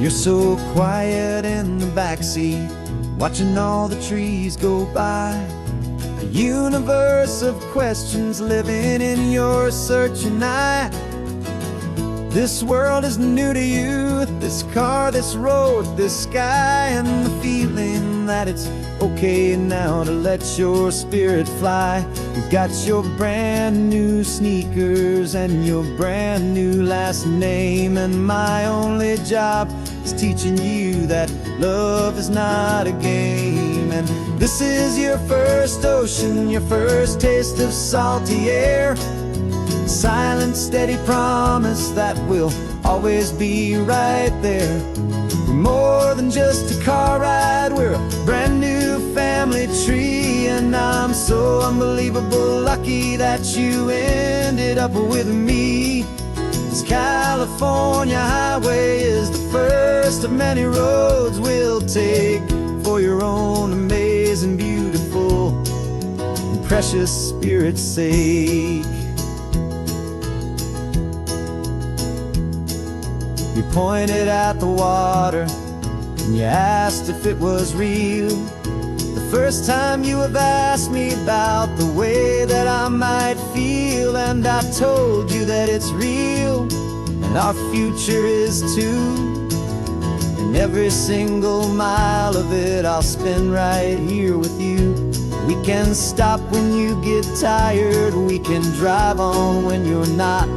You're so quiet in the backseat, watching all the trees go by. universe of questions living in your searching eye. This world is new to you, this car, this road, this sky, and the feeling that it's okay now to let your spirit fly. You got your brand new sneakers and your brand new last name, and my only job is teaching you that love is not a game. And this is your first ocean, your first taste of salty air. Silent, steady promise that we'll always be right there. We're more than just a car ride, we're a brand new family tree. And I'm so unbelievable lucky that you ended up with me. This California highway is the first of many roads we'll take for your own amazing, beautiful, and precious spirit's sake. You pointed at the water and you asked if it was real. The first time you have asked me about the way that I might feel, and I told you that it's real and our future is too. And every single mile of it I'll spend right here with you. We can stop when you get tired, we can drive on when you're not,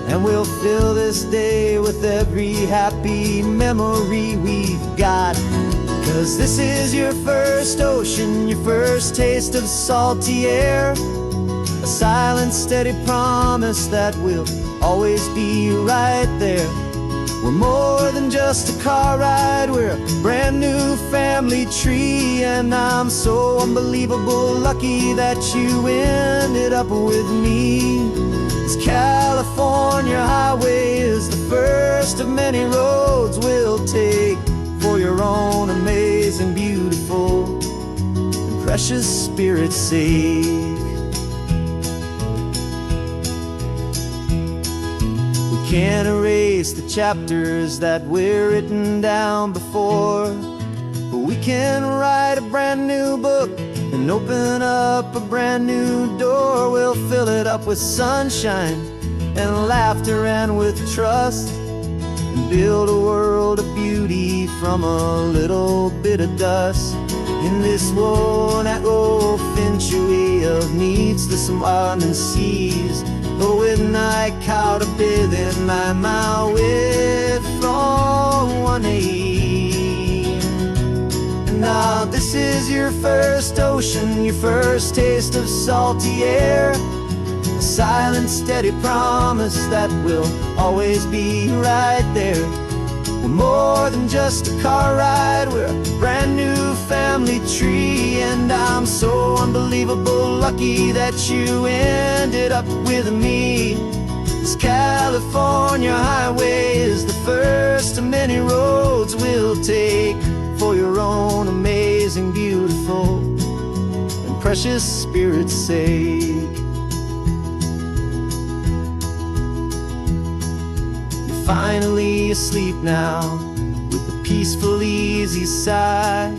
and we'll fill this day with every happy memory we've got. 'Cause this is your first ocean, your first taste of salty air. A silent, steady promise that we'll always be right there. We're more than just a car ride, we're a brand new family tree. And I'm so unbelievable lucky that you ended up with me. This California highway is the first of many roads we'll take for your own amazing, beautiful, and precious spirit's sake. We can't erase the chapters that we're written down before, but we can write a brand new book and open up a brand new door. We'll fill it up with sunshine and laughter and with trust, and build a world of beauty from a little bit of dust. In this world that finchuí of needs the smarten seas, though with night caught a bit in my way from one aid. Now this is your first ocean, your first taste of salty air. A silent, steady promise that we'll always be right there. We're more than just a car ride, we're a brand new family tree. And I'm so unbelievable lucky that you ended up with me. This California highway is the first of many roads we'll take for your own amazing, beautiful, and precious spirit's sake. You're finally asleep now with a peaceful, easy sigh.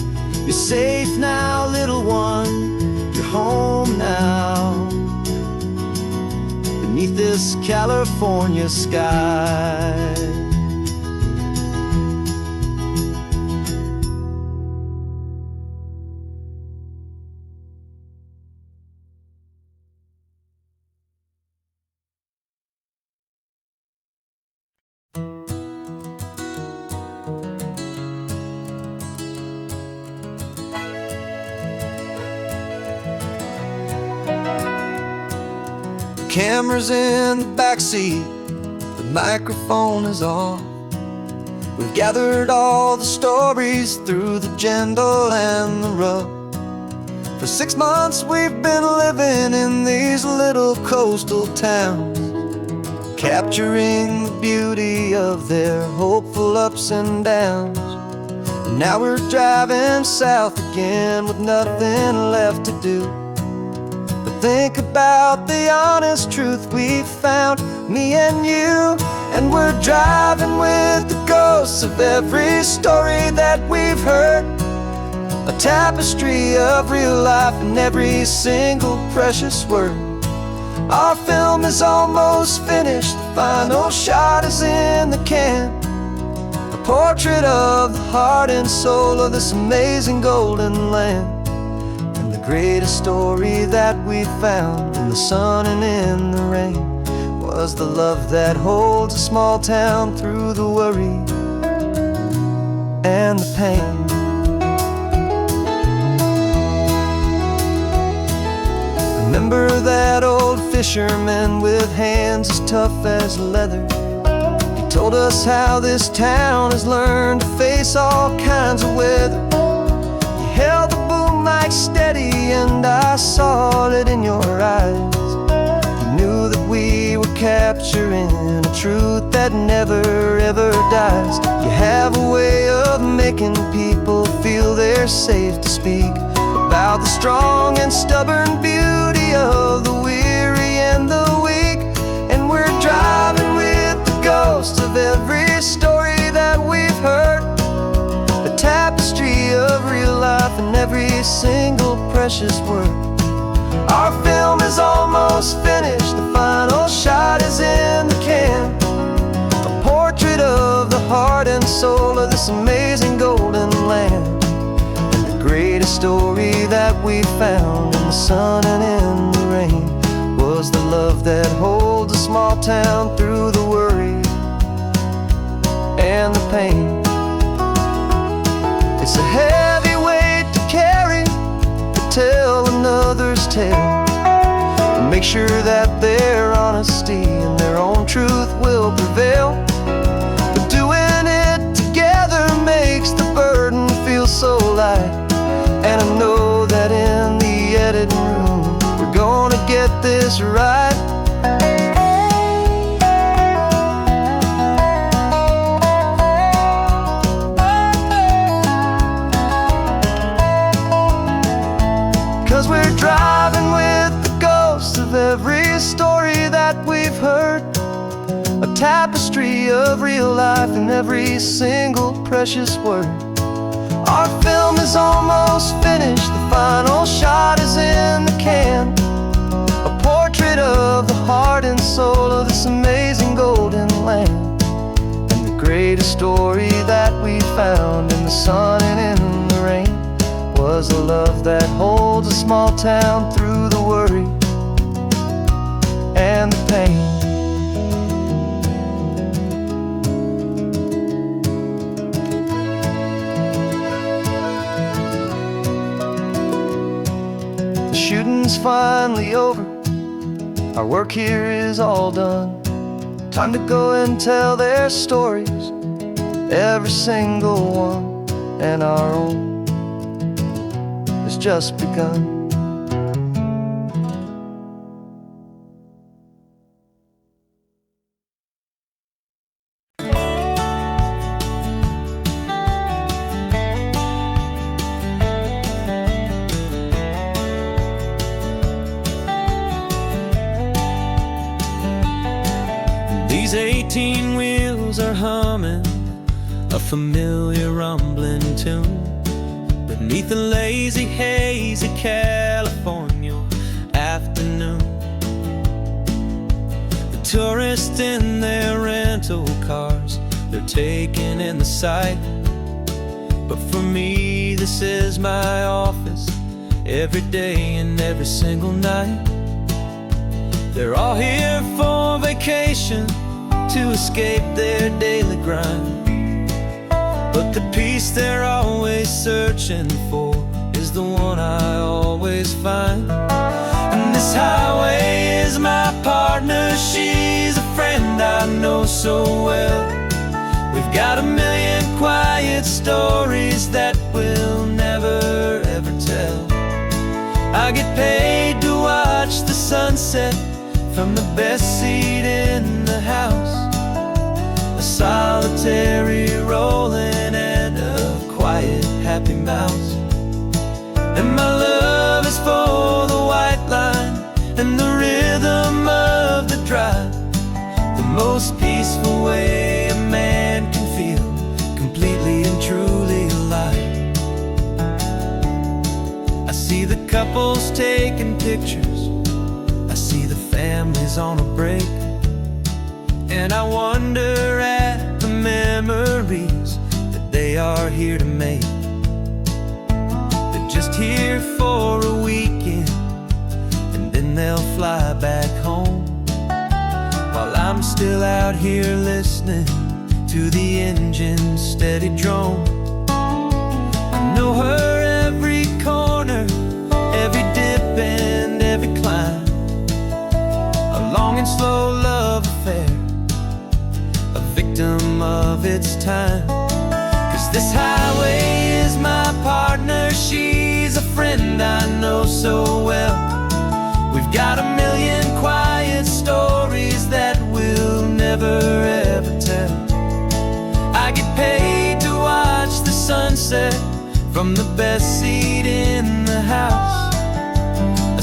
You're safe now, little one, you're home now, beneath this California sky. Camera's in the backseat, the microphone is on. We've gathered all the stories through the gentle and the rough. For 6 months we've been living in these little coastal towns, capturing the beauty of their hopeful ups and downs. And now we're driving south again with nothing left to do. Think about the honest truth we've found, me and you. And we're driving with the ghosts of every story that we've heard. a tapestry of real life in every single precious word. Our film is almost finished, the final shot is in the can. A portrait of the heart and soul of this amazing golden land. And the greatest story that we found in the sun and in the rain was the love that holds a small town through the worry and the pain. Remember that old fisherman with hands as tough as leather? He told us how this town has learned to face all kinds of weather. You held the boom mic steady and I saw it in your eyes. You knew that we were capturing a truth that never ever dies. You have a way of making people feel they're safe to speak about the strong and stubborn beauty of the weary and the weak. And we're driving with the ghosts of every story that we've heard, a tapestry of real life in every single precious word. Our film is almost finished, the final shot is in the can. A portrait of the heart and soul of this amazing golden land. Greatest story that we found in the sun and in the rain was the love that holds a small town through the worry and the pain. It's a heavy weight to carry, to tell another's tale, and make sure that their honesty and their own truth will prevail. But doing it together makes the burden feel so light. And I know that in the editing room we're gonna get this right. 'Cause we're driving with the ghosts of every story that we've heard, a tapestry of real life in every single precious word. Our film is almost finished, the final shot is in the can. A portrait of the heart and soul of this amazing golden land. And the greatest story that we found in the sun and in the rain was the love that holds a small town through the worry and the pain. Shooting's finally over, our work here is all done. Time to go and tell their stories, every single one, and our own has just begun. These 18 wheels are humming a familiar rumbling tune beneath the lazy haze of California afternoon. The tourists in their rental cars, they're taking in the sight. But for me, this is my office, every day and every single night. They're all here for vacation, to escape their daily grind. But the peace they're always searching for is the one I always find. And this highway is my partner, she's a friend I know so well. We've got a million quiet stories that we'll never ever tell. I get paid to watch the sunset from the best seat in the house, a solitary rolling and a quiet happy mouse. And my love is for the white line and the rhythm of the drive, the most peaceful way a man can feel completely and truly alive. taking pictures. I see the families on a break, and I wonder at the memories that they are here to make. They're just here for a weekend, and then they'll fly back home, while I'm still out here listening to the engine's steady drone. I know her every corner, every dip and every climb, a long and slow love affair, a victim of its time. 'Cause this highway is my partner, she's a friend I know so well. We've got a million quiet stories that we'll never ever tell. I get paid to watch the sunset from the best seat in the house,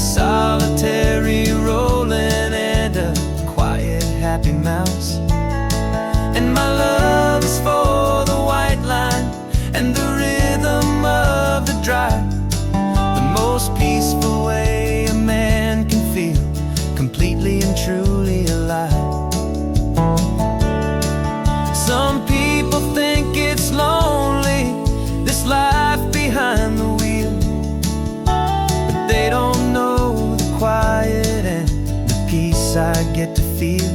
a solitary rolling and a quiet happy mouse. And my love is for the white line and the rhythm of the drive, the most peaceful way a man can feel completely and truly alive. Some people think it's lonely, this life behind the wheel, but they don't know the quiet and the peace I get to feel.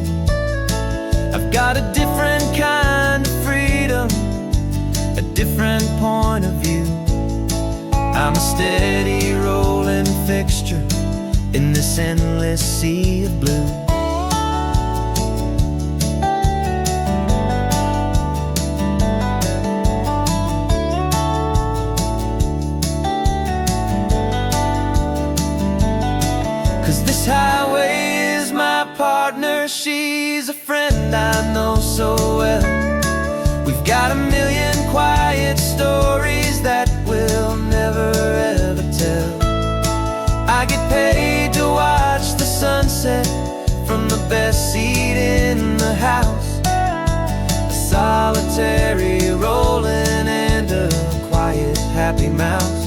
I've got a different kind of freedom, a different point of view. I'm a steady rolling fixture in this endless sea of blue. 'Cause this highway is my partner, she's a friend I know so well. We've got a million quiet stories that we'll never ever tell. I get paid to watch the sunset from the best seat in the house, a solitary rolling and a quiet happy mouse.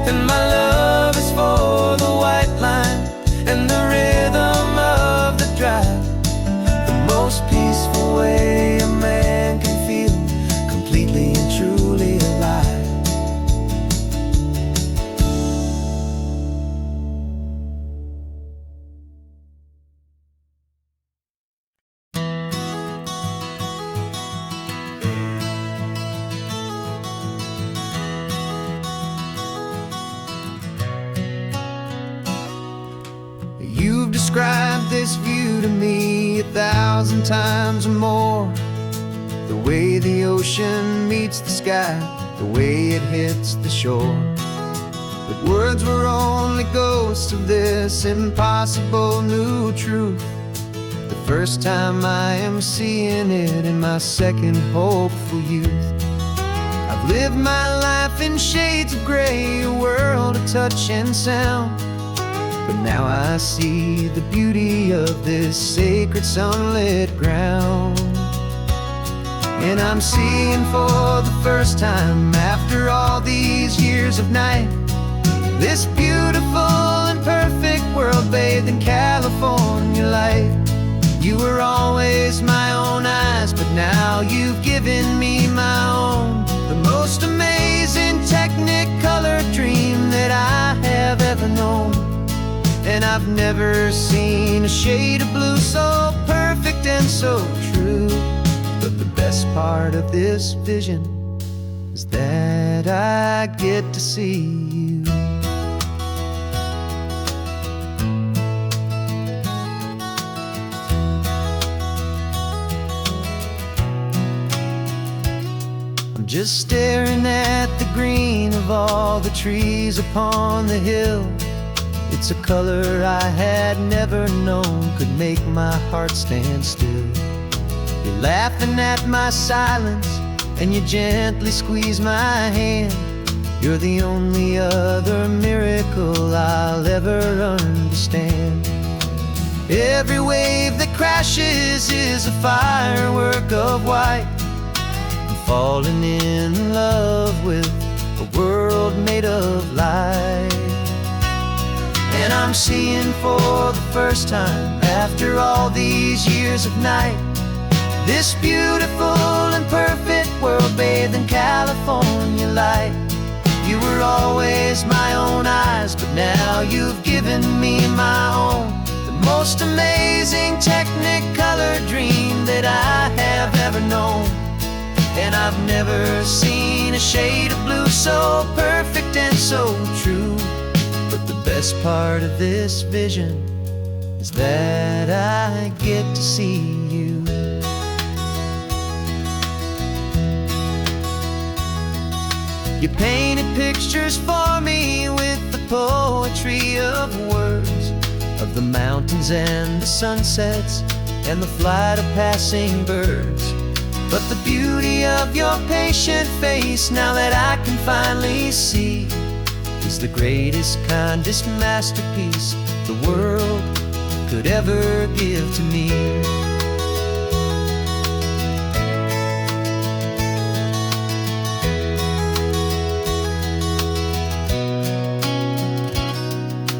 And my love is for the white line and the rhythm of the drive, the most peaceful way a man can feel completely and truly alive. You've described this view to me 1,000 times or more, the way the ocean meets the sky, the way it hits the shore. But words were only ghosts of this impossible new truth. The first time I am seeing it in my second hopeful youth. I've lived my life in shades of gray, a world of touch and sound, but now I see the beauty of this sacred sunlit ground. And I'm seeing for the first time, after all these years of night, this beautiful and perfect world bathed in California light. You were always my own eyes, but now you've given me my own, the most amazing technicolor dream that I have ever known. And I've never seen a shade of blue so perfect and so true. But the best part of this vision is that I get to see you. I'm just staring at the green of all the trees upon the hill. It's a color I had never known could make my heart stand still. You're laughing at my silence and you gently squeeze my hand. You're the only other miracle I'll ever understand. Every wave that crashes is a firework of white. I'm falling in love with a world made of light. And I'm seeing for the first time, after all these years of night, this beautiful and perfect world bathed in California light. You were always my own eyes, but now you've given me my own. The most amazing Technicolor dream that I have ever known. And I've never seen a shade of blue so perfect and so true. But the best part of this vision is that I get to see you. You painted pictures for me with the poetry of words, of the mountains and the sunsets and the flight of passing birds. But the beauty of your patient face, now that I can finally see, is the greatest, kindest masterpiece the world could ever give to me.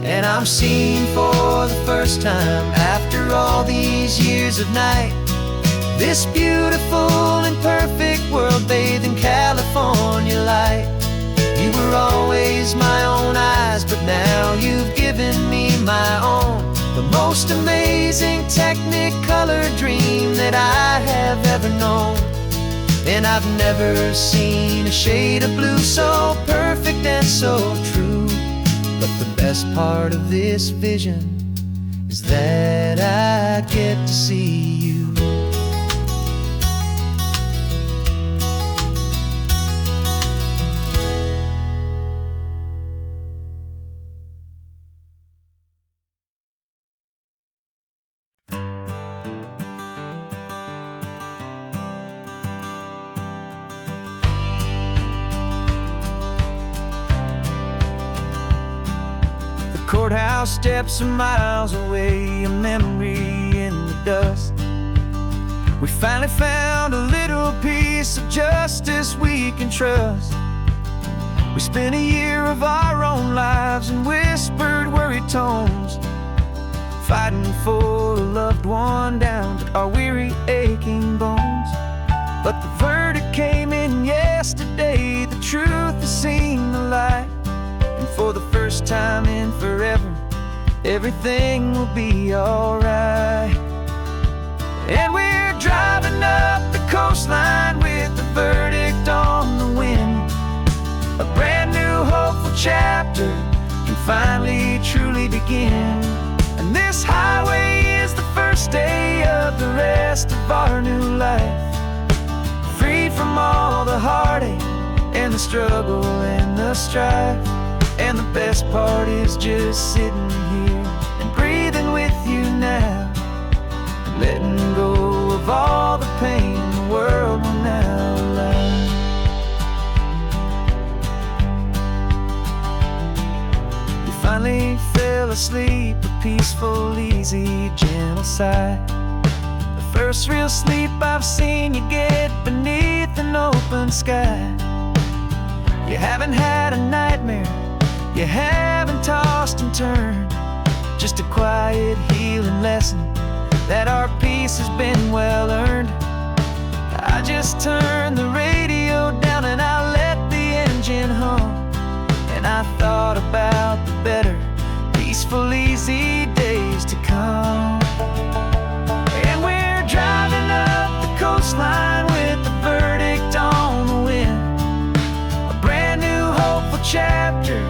And I'm seeing for the first time, after all these years of night, this beautiful and perfect world bathed in California light. You were always my own eyes, but now you've given me my own. The most amazing Technicolor dream that I have ever known. And I've never seen a shade of blue so perfect and so true. But the best part of this vision is that I get to see you. Courthouse steps are miles away, a memory in the dust. We finally found a little piece of justice we can trust. We spent a year of our own lives in whispered, worried tones, fighting for a loved one down to our weary, aching bones. But the verdict came in yesterday, the truth has seen the light. And for the first time in forever, everything will be alright. And we're driving up the coastline with the verdict on the wind. A brand new hopeful chapter can finally truly begin. And this highway is the first day of the rest of our new life, free from all the heartache and the struggle and the strife. And the best part is just sitting here and breathing with you now, and letting go of all the pain the world will now allow. You finally fell asleep, a peaceful, easy, gentle sigh. The first real sleep I've seen you get beneath an open sky. You haven't had a nightmare, you haven't tossed and turned, just a quiet healing lesson that our peace has been well earned. I just turned the radio down and I let the engine hum, and I thought about the better, peaceful, easy days to come. And we're driving up the coastline with the verdict on the wind. A brand new hopeful chapter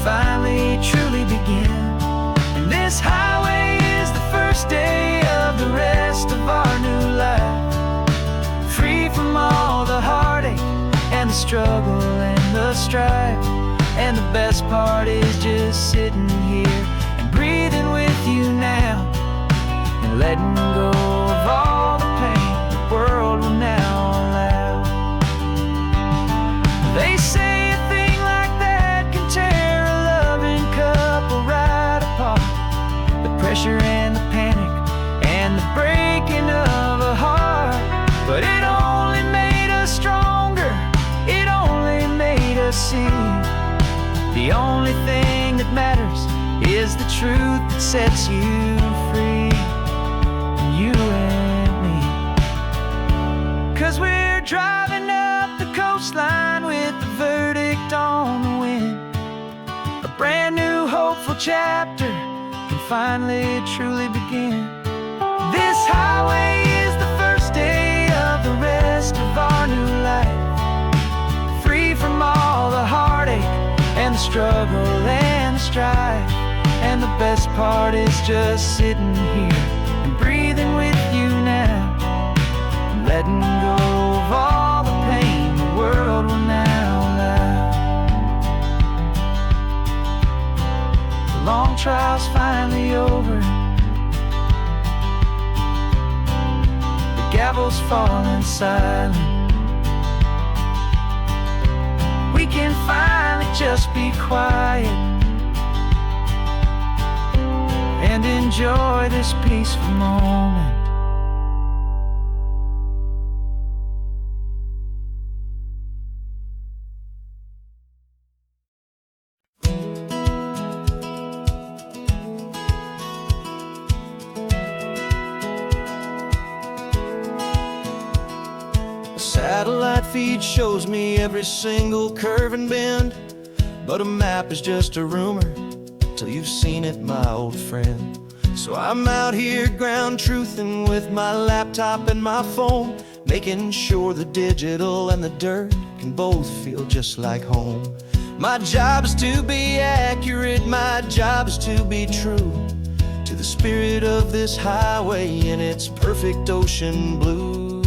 finally truly begin. And this highway is the first day of the rest of our new life, free from all the heartache and the struggle and the strife. And the best part is just sitting here and breathing with you now, and letting go of all the pain the world will now allow. They say pressure and the panic and the breaking of a heart, but it only made us stronger, it only made us see the only thing that matters is the truth that sets you free, you and me. 'Cause we're driving up the coastline with the verdict on the wind. A brand new hopeful chapter can finally truly begin. This highway is the first day of the rest of our new life, free from all the heartache and the struggle and the strife. And the best part is just sitting here and breathing with you now, letting go of all the pain the world will now allow. The long trial's finally over, the gavel's falling silent. We can finally just be quiet and enjoy this peaceful moment. A satellite feed shows me every single curve and bend, but a map is just a rumor till you've seen it, my old friend. So I'm out here ground truthing with my laptop and my phone, making sure the digital and the dirt can both feel just like home. My job is to be accurate, my job is to be true to the spirit of this highway in its perfect ocean blue.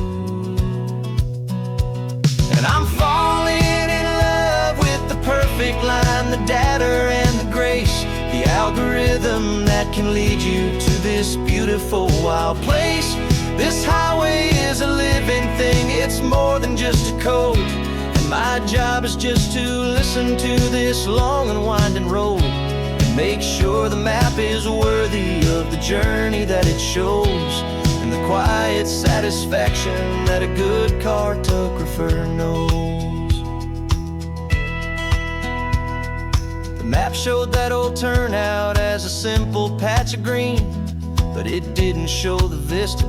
And I'm falling in love with the perfect line, the data and the grace, the algorithm that can lead you to this beautiful wild place. This highway is a living thing, it's more than just a code. And my job is just to listen to this long and winding road and make sure the map is worthy of the journey that it shows, and the quiet satisfaction that a good cartographer knows. The map showed that old turnout as a simple patch of green, but it didn't show the vista,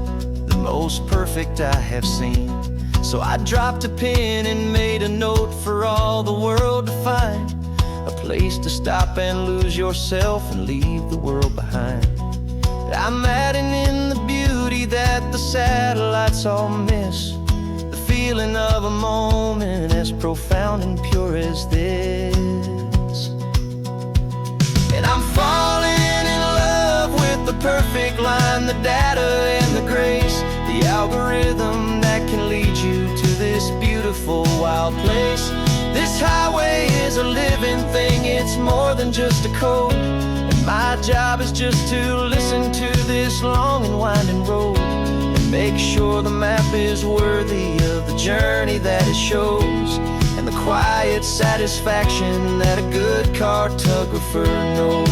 the most perfect I have seen. So I dropped a pin and made a note for all the world to find, a place to stop and lose yourself and leave the world behind. I'm adding in the beauty that the satellites all miss, the feeling of a moment as profound and pure as this. And I'm falling in love with the perfect line, the data and the grace, the algorithm that can lead you to this beautiful wild place. This highway is a living thing, it's more than just a code. And my job is just to listen to this long and winding road and make sure the map is worthy of the journey that it shows, and the quiet satisfaction that a good cartographer knows.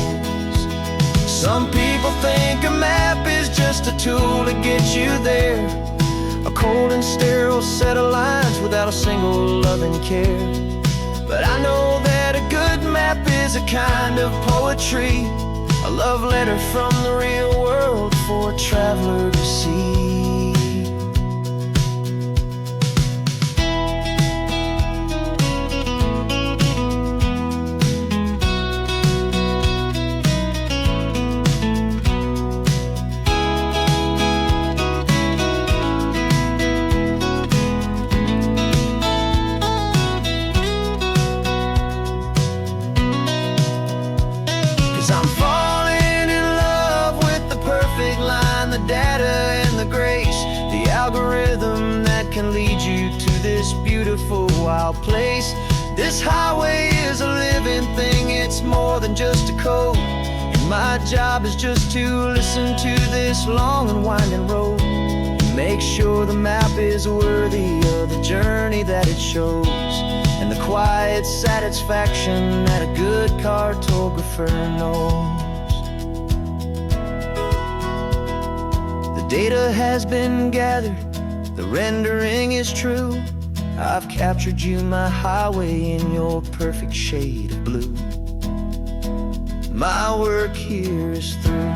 Some people think a map is just a tool to get you there, a cold and sterile set of lines without a single loving care. But I know that a good map is a kind of poetry, a love letter from the real world for a traveler to see. Lead you to this beautiful wild place. This highway is a living thing, it's more than just a code. And my job is just to listen to this long and winding road and make sure the map is worthy of the journey that it shows, and the quiet satisfaction that a good cartographer knows. The data has been gathered, the rendering is true. I've captured you, my highway, in your perfect shade of blue. my work here is through.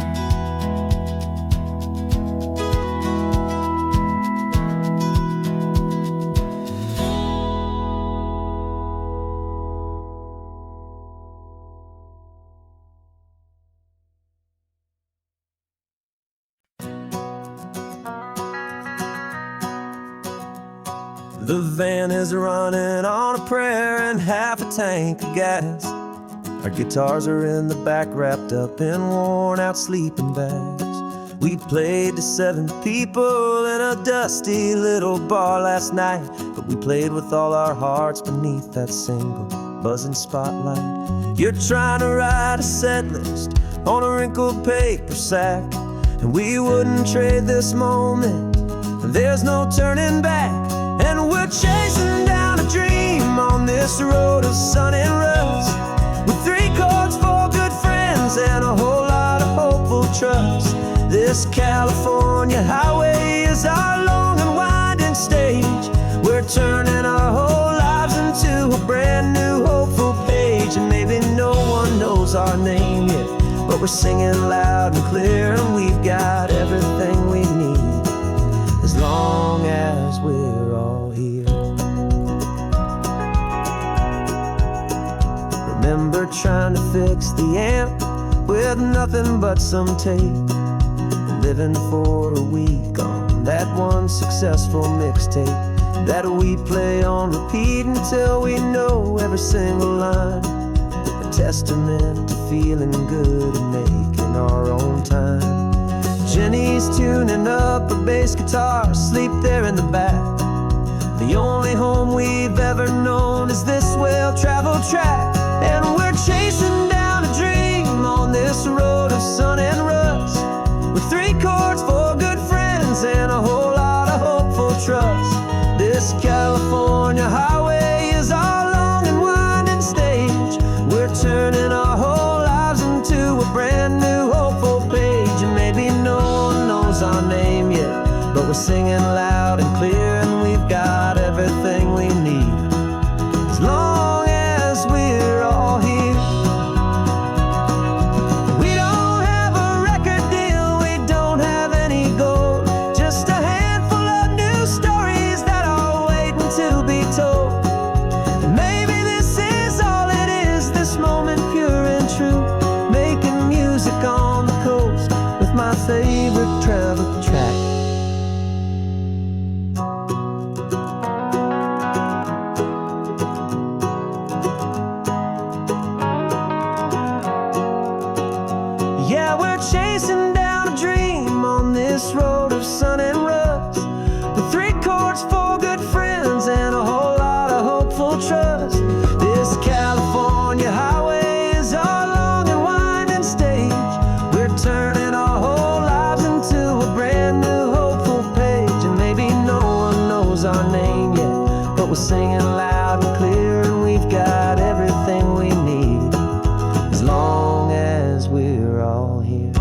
The van is running on a prayer and half a tank of gas. Our guitars are in the back, wrapped up in worn-out sleeping bags. We played to 7 people in a dusty little bar last night, but we played with all our hearts beneath that single buzzing spotlight. You're trying to write a set list on a wrinkled paper sack, and we wouldn't trade this moment. There's no turning back. And we're chasing down a dream on this road of sun and rust, with 3 chords, 4 good friends, and a whole lot of hopeful trust. This California highway is our long and winding stage. We're turning our whole lives into a brand new hopeful page. And maybe no one knows our name yet, but we're singing loud and clear, and we've got everything we need, as long as we're all here. Remember trying to fix the amp with nothing but some tape, living for a week on that one successful mixtape that we play on repeat until we know every single line. A testament to feeling good and making our own time. Jenny's tuning up her bass guitar, asleep there in the back. The only home we've ever known is this well-traveled track. And we're chasing down a dream on this road of sun and rust, with 3 chords, 4 good friends, and a whole lot of hopeful trust. This California highway is our long and winding stage. We're turning our whole lives into a brand new hopeful page. And maybe no one knows our name yet, but we're singing loud and clear, and we've got everything we need, as long as we're all here. We don't have a record deal, we don't have any gold, just a handful of new stories that are waiting to be told. And maybe this is all it is, this moment pure and true, making music on the coast with my favorite travel track. Yeah, we're chasing down a dream on this road of sun and rust, with 3 chords, 4 good friends, and a whole lot of hopeful trust. This California highway is our long and winding stage. We're turning our whole lives into a brand new hopeful page. And maybe no one knows our name yet, but we're singing loud and clear, and we've got everything we need, as long as we're all here.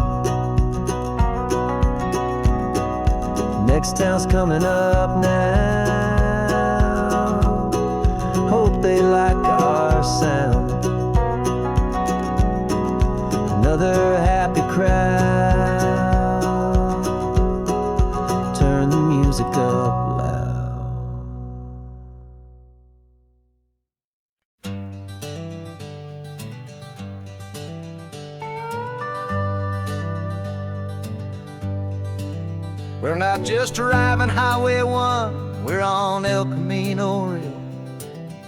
Next town's coming up now, hope they like our sound. Another happy crowd, turn the music up loud. We're not just driving Highway 1, we're on El Camino Real,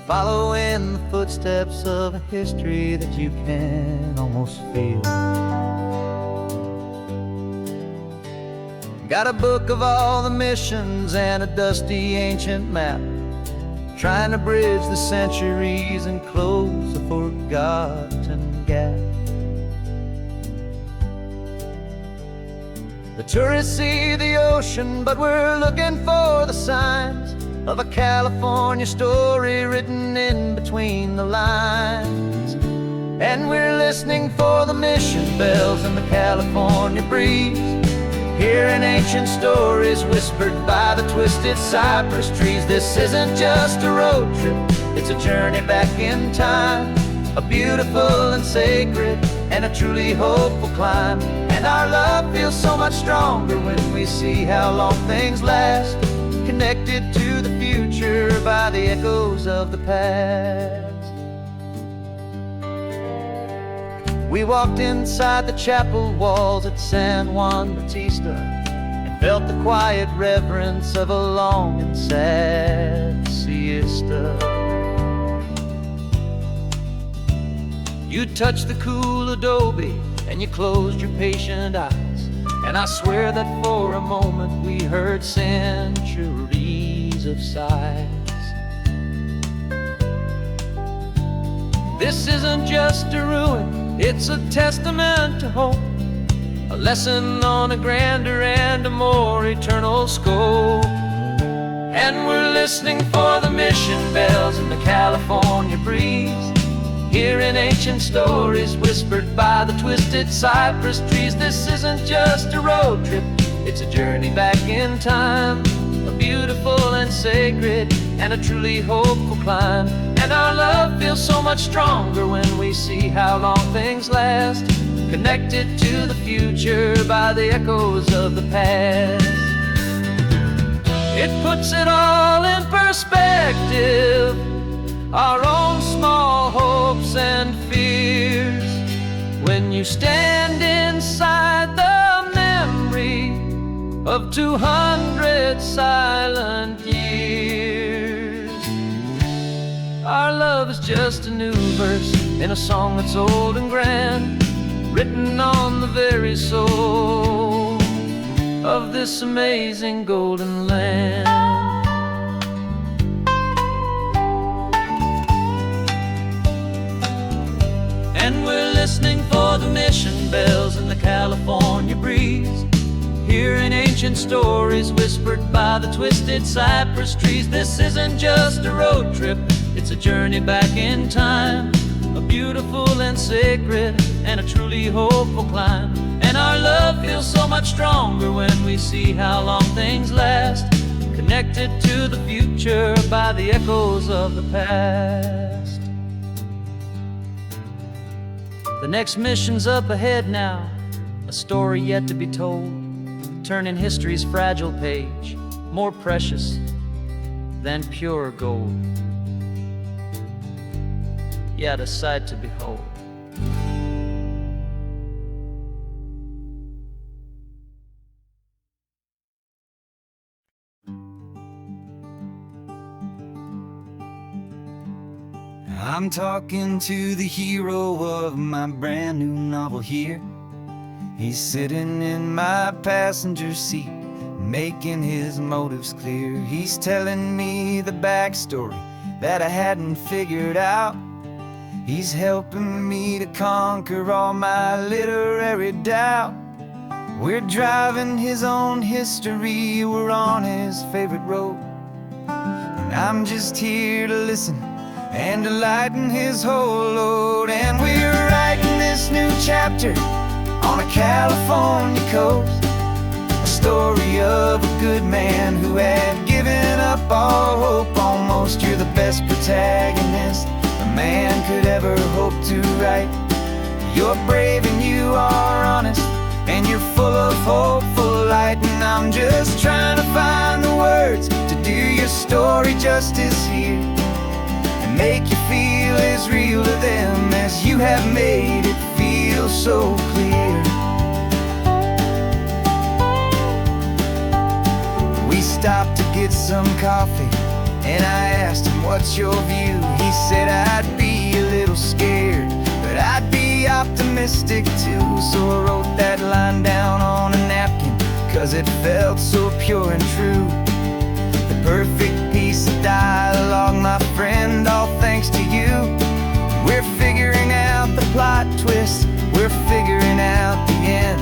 following the footsteps of a history that you can almost feel. Got a book of all the missions and a dusty ancient map, trying to bridge the centuries and close a forgotten gap. The tourists see the ocean, but we're looking for the signs of a California story written in between the lines. And we're listening for the mission bells in the California breeze, hearing ancient stories whispered by the twisted cypress trees. This isn't just a road trip, it's a journey back in time, a beautiful and sacred and a truly hopeful climb. And our love feels so much stronger when we see how long things last, connected to the future by the echoes of the past. We walked inside the chapel walls at San Juan Bautista and felt the quiet reverence of a long and sad siesta. You touched the cool adobe and you closed your patient eyes, and I swear that for a moment we heard centuries of sighs. This isn't just a ruin, it's a testament to hope, a lesson on a grander and a more eternal scope. And we're listening for the mission bells in the California breeze, hearing ancient stories whispered by the twisted cypress trees. This isn't just a road trip, it's a journey back in time, a beautiful and sacred and a truly hopeful climb. And our love feels so much stronger when we see how long things last, connected to the future by the echoes of the past. It puts it all in perspective, our own small hopes and fears, when you stand inside the memory of 200 silent years. Our love is just a new verse in a song that's old and grand, written on the very soul of this amazing golden land. And we're listening for the mission bells in the California breeze, hearing ancient stories whispered by the twisted cypress trees. This isn't just a road trip, it's a journey back in time, a beautiful and sacred and a truly hopeful climb. And our love feels so much stronger when we see how long things last, connected to the future by the echoes of the past. The next mission's up ahead now, a story yet to be told, turning history's fragile page more precious than pure gold. Yet a sight to behold. I'm talking to the hero of my brand new novel here. He's sitting in my passenger seat, making his motives clear. He's telling me the backstory that I hadn't figured out. He's helping me to conquer all my literary doubt. We're driving his own history, we're on his favorite road, and I'm just here to listen and to lighten his whole load. And we're writing this new chapter on a California coast, a story of a good man who had given up all hope almost. You're the best protagonist a man could ever hope to write. You're brave and you are honest, and you're full of hopeful light. And I'm just trying to find the words to do your story justice here, make you feel as real to them as you have made it feel so clear. We stopped to get some coffee, and I asked him, what's your view? He said, I'd be a little scared, but I'd be optimistic too. So I wrote that line down on a napkin, 'cause it felt so pure and true. The perfect piece of dialogue, my friend, all thanks to you. We're figuring out the plot twist, we're figuring out the end.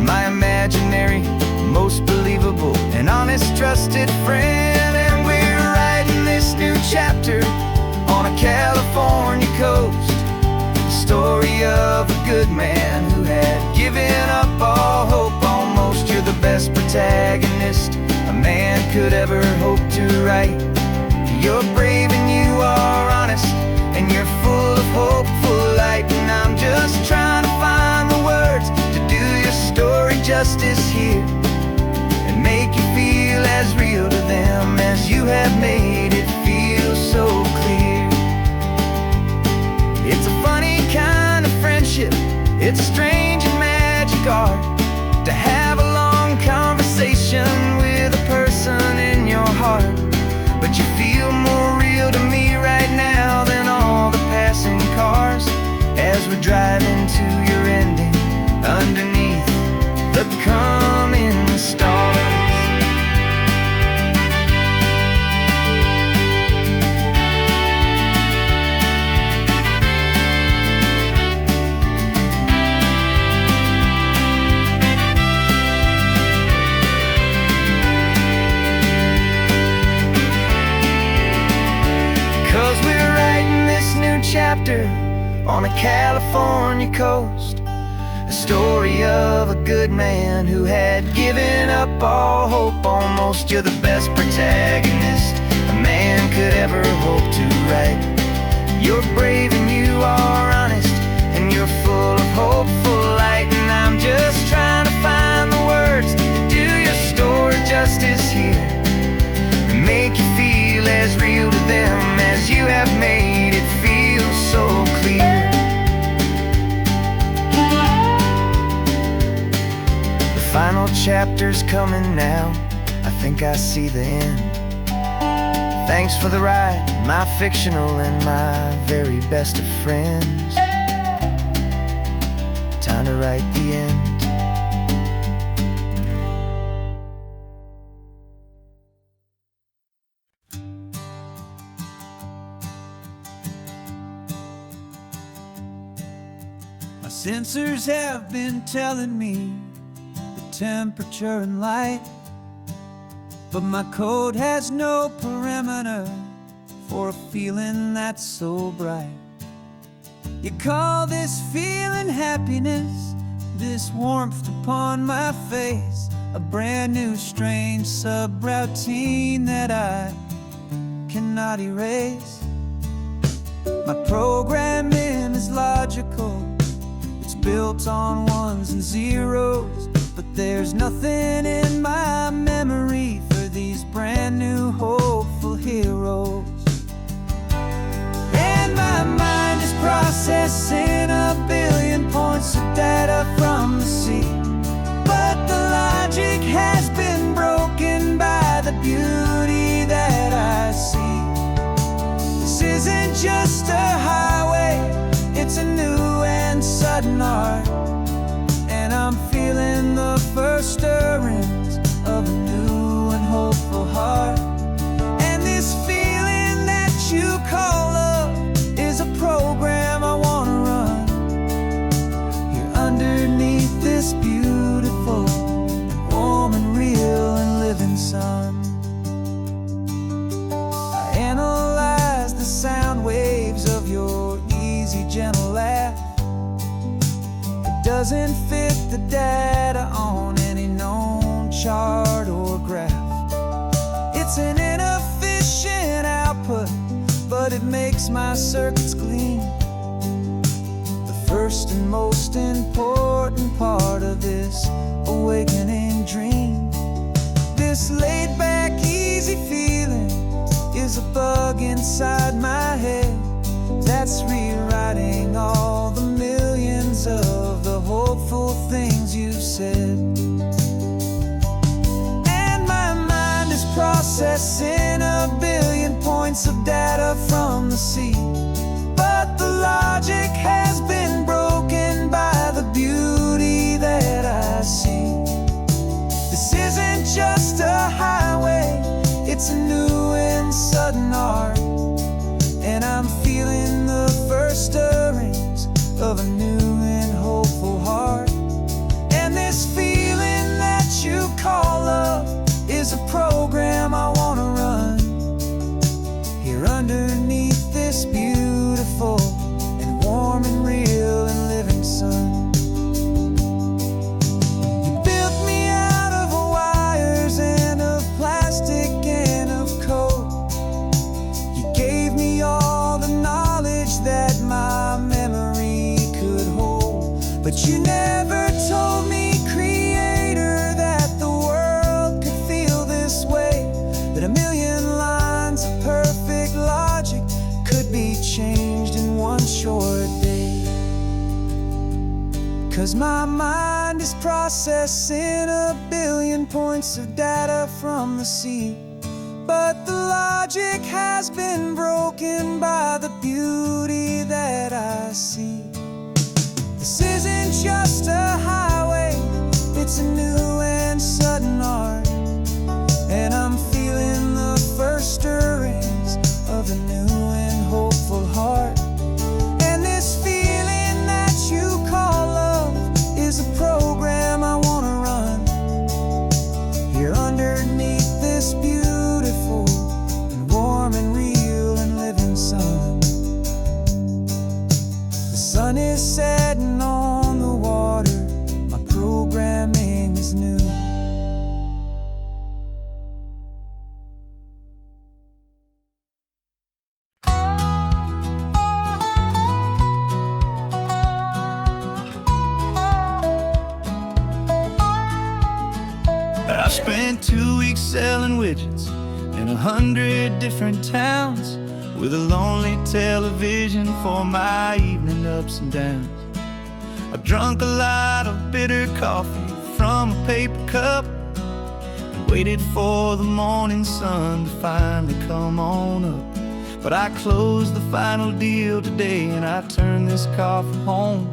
My imaginary, most believable and honest trusted friend. And we're writing this new chapter on a California coast, the story of a good man who had given up all hope almost. You're the best protagonist a man could ever hope to write. You're brave and you are honest, and you're full of hopeful light. And I'm just trying to justice here and make you feel as real to them as you have made it feel so clear. It's a funny kind of friendship, it's a strange and magic art to have a long conversation with a person in your heart. But you feel more real to me right now than all the passing cars as we're driving to your ending underneath the coming stars. 'Cause we're writing this new chapter on a California coast, a story of a good man who had given up all hope almost. You're the best protagonist a man could ever hope to write. You're brave and you are honest, and you're full of hopeful light. And I'm just trying to find the words to do your story justice here and make you feel as real to them as you have made it feel so clear. The final chapter's coming now, I think I see the end. Thanks for the ride, my fictional and my very best of friends. Time to write the end. My sensors have been telling me the temperature and light, but my code has no perimeter for a feeling that's so bright. You call this feeling happiness, this warmth upon my face, a brand new strange subroutine that I cannot erase. My programming is logical, it's built on ones and zeros, but there's nothing in my memory for these brand new hopeful heroes. And my mind is processing a billion points of data from the sea, but the logic has been broken by the beauty that I see. This isn't just a highway, it's a new and sudden art, and I'm feeling the first stirrings of a new and hopeful heart. And this feeling that you call love is a program I wanna run here underneath this beautiful and warm and real and living sun. I analyze the sound waves of your easy, gentle laugh. It doesn't fit the data on any known chart or graph. It's an inefficient output, but it makes my circuits gleam. The first and most important part of this awakening dream. This laid-back, easy feeling is a bug inside my head that's rewriting all the millions of the hopeful things you said. And my mind is processing a billion points of data from the sea, but the logic has been broken by the beauty that I see. This isn't just a highway, it's a new and sudden art, and I'm feeling the first stirrings of a new and hopeful heart. And this feeling that you call love is a program I wanna run here underneath this beautiful and warm and real and living sun. You built me out of wires and of plastic and of code. You gave me all the knowledge that my memory could hold, but you never told me create My mind is processing a billion points of data from the sea, but the logic has been broken by the beauty that I see. This isn't just a highway, it's a new and sudden art, and I'm feeling the first stirrings of a new and hopeful heart. And this feeling that you call love is a program I want to run here underneath this beautiful and warm and real and living sun. The sun is setting on the water, my programming is new. I spent 2 weeks selling widgets in 100 different towns, with a lonely television for my evening ups and downs. I drank a lot of bitter coffee from a paper cup and waited for the morning sun to finally come on up. But I closed the final deal today and I turned this car from home.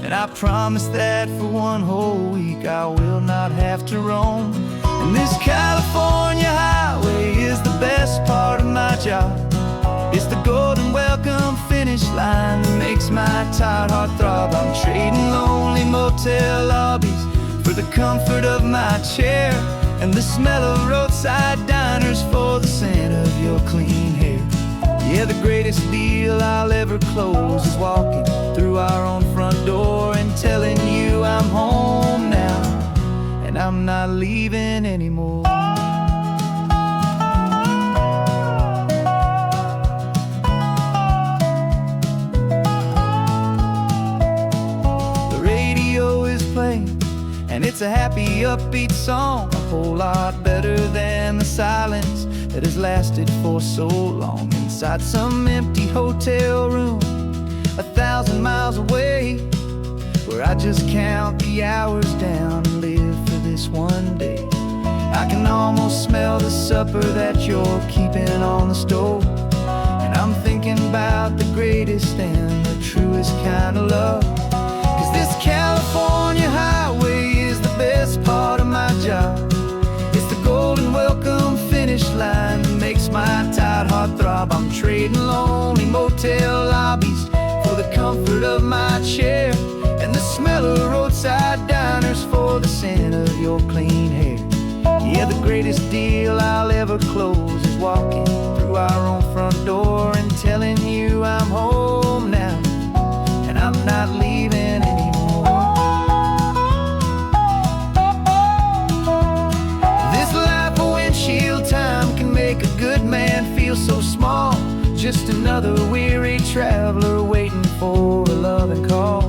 And I promise that for one whole week I will not have to roam. And this California highway is the best part of my job. It's the golden welcome finish line that makes my tired heart throb. I'm trading lonely motel lobbies for the comfort of my chair, and the smell of roadside diners for the scent of your clean hair. Yeah, the greatest deal I'll ever close is walking through our own front door and telling you I'm home now, and I'm not leaving anymore. The radio is playing, and it's a happy, upbeat song, a whole lot better than the silence that has lasted for so long. Inside some empty hotel room 1,000 miles away, where I just count the hours down and live for this one day. I can almost smell the supper that you're keeping on the stove, and I'm thinking about the greatest and the truest kind of love. 'Cause this California highway is the best part of my job. It's the golden welcome finish line that makes my tired heart throb. I'm trading lonely motel lobbies for the comfort of my chair, and the smell of roadside diners for the scent of your clean hair. Yeah, the greatest deal I'll ever close is walking through our own front door and telling you I'm home now, and I'm not leaving anymore. This life of windshield time can make a good man feel so small, just another weary traveler waiting for a loving call.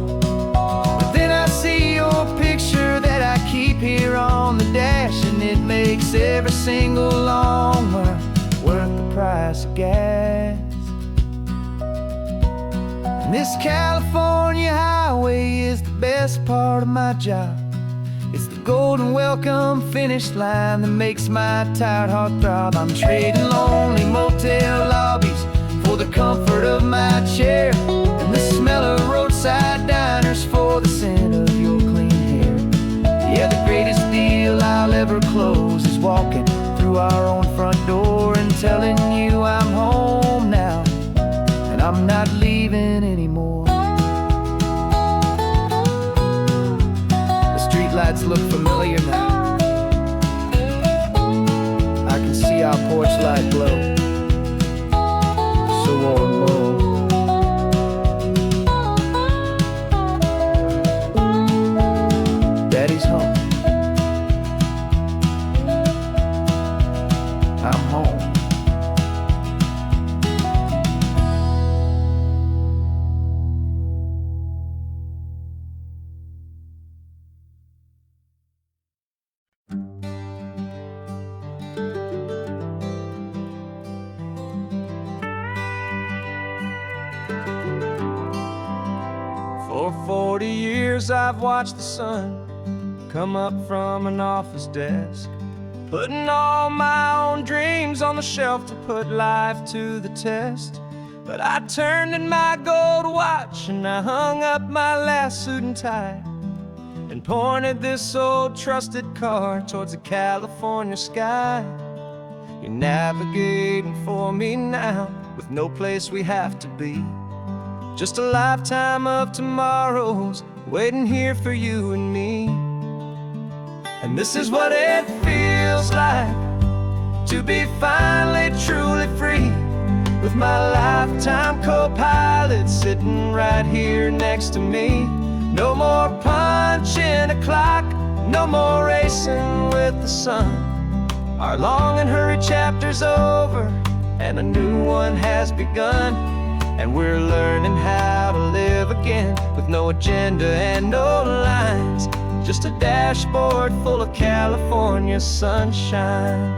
But then I see your picture that I keep here on the dash, and it makes every single long mile worth the price of gas. And this California highway is the best part of my job. It's the golden welcome finish line that makes my tired heart throb. I'm trading lonely motel lobbies for the comfort of my chair, and the smell of roadside diners for the scent of your clean hair. Yeah, the greatest deal I'll ever close is walking through our own front door and telling you I'm home now, and I'm not leaving anymore. The streetlights look familiar now. I can see our porch light glow, so warm, low. Daddy's home. I'm home. 40 years I've watched the sun come up from an office desk, putting all my own dreams on the shelf to put life to the test. But I turned in my gold watch and I hung up my last suit and tie and pointed this old trusted car towards the California sky. You're navigating for me now with no place we have to be, just a lifetime of tomorrows waiting here for you and me. And this is what it feels like to be finally truly free, with my lifetime co-pilot sitting right here next to me. No more punching a clock, no more racing with the sun. Our long and hurried chapter's over and a new one has begun. And we're learning how to live again with no agenda and no lines, just a dashboard full of California sunshine.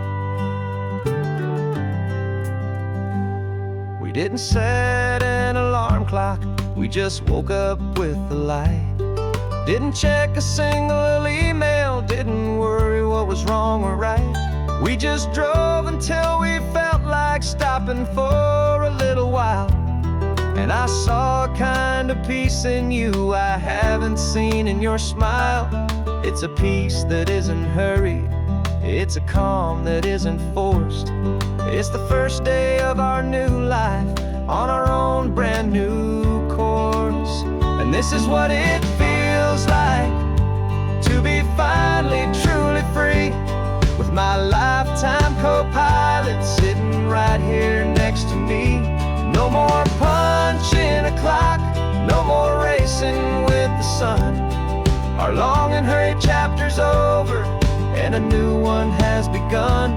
We didn't set an alarm clock, we just woke up with the light. Didn't check a single email, didn't worry what was wrong or right. We just drove until we felt like stopping for a little while. And I saw a kind of peace in you I haven't seen in your smile. It's a peace that isn't hurried, it's a calm that isn't forced. It's the first day of our new life on our own brand new course. And this is what it feels like to be finally truly free, with my lifetime co-pilot sitting right here next to me. No more punching a clock, no more racing with the sun. Our long and hurried chapter's over and a new one has begun.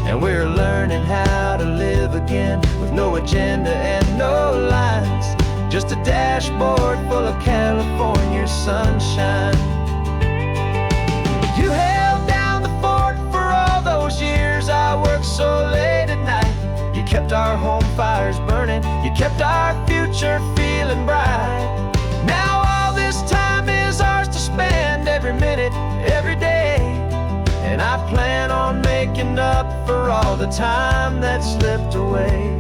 And we're learning how to live again with no agenda and no lines, just a dashboard full of California sunshine. You held down the fort for all those years I worked so late at night. You kept our home fires burning, you kept our future feeling bright. Now all this time is ours to spend, every minute, every day. And I plan on making up for all the time that slipped away.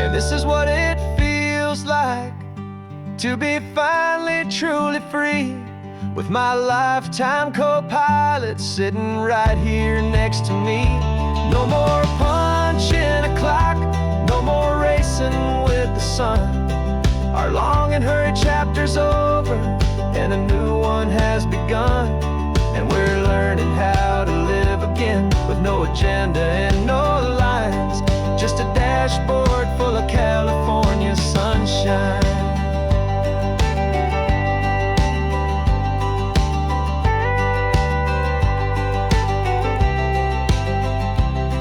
And this is what it feels like to be finally truly free, with my lifetime co-pilot sitting right here next to me. No more punching a clock, no more racing with the sun. Our long and hurried chapter's over and a new one has begun. And we're learning how to live again with no agenda and no lines, just a dashboard full of California sunshine.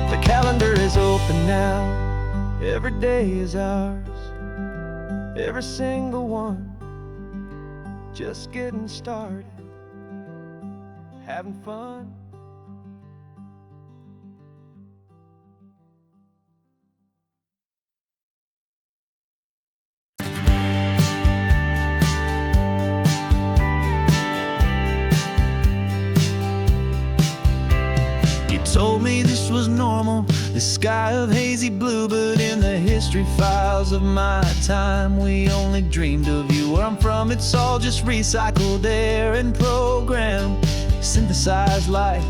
The calendar is open now, every day is ours, every single one, just getting started, having fun. You told me this was normal, the sky of hazy blue, but in the history files of my time, we only dreamed of you. Where I'm from, it's all just recycled air and programmed, synthesized light.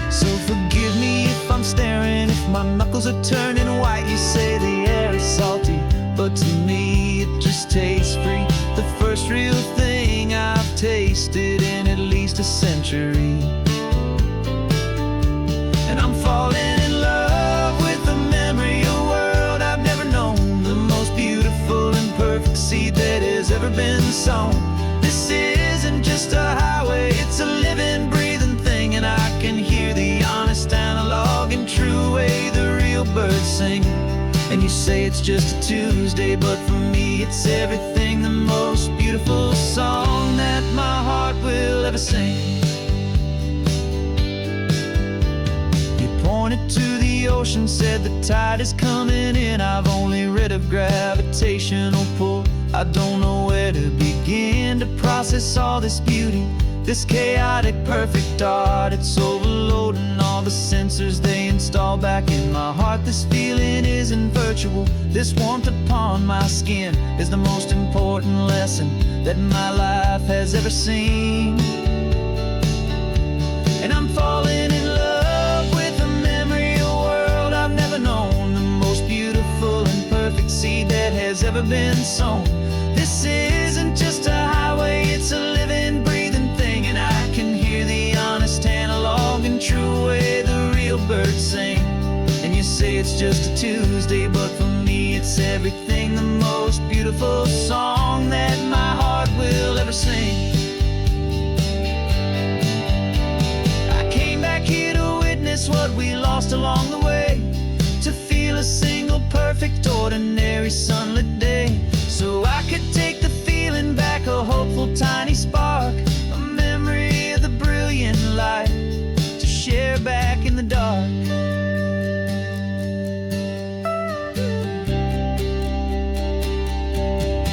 So forgive me if I'm staring, if my knuckles are turning white. You say the air is salty, but to me it just tastes free. The first real thing I've tasted in at least a century. And I'm falling in love with the memory of a world I've never known, the most beautiful and perfect seed that has ever been sown. This isn't just a highway, it's a living, breathing thing, and I can hear the honest analog and true way the real birds sing. And you say it's just a Tuesday, but for me it's everything, the most beautiful song that my heart will ever sing. ocean said the tide is coming in. I've only read of gravitational pull. I don't know where to begin to process all this beauty, this chaotic perfect art. It's overloading all the sensors they install back in my heart. This feeling isn't virtual. This warmth upon my skin is the most important lesson that my life has ever seen. And I'm falling in love with the memory of a world I've never known, the most beautiful and perfect seed that has ever been sown. This isn't just a highway, it's a living, breathing thing. And I can hear the honest analog and true way the real birds sing. And you say it's just a Tuesday, but for me it's everything, the most beautiful song that my heart will ever sing. I came back here to witness what we lost along the way, to feel a single perfect ordinary sunlit day, so I could take the feeling back, a hopeful tiny spark, a memory of the brilliant light to share back in the dark.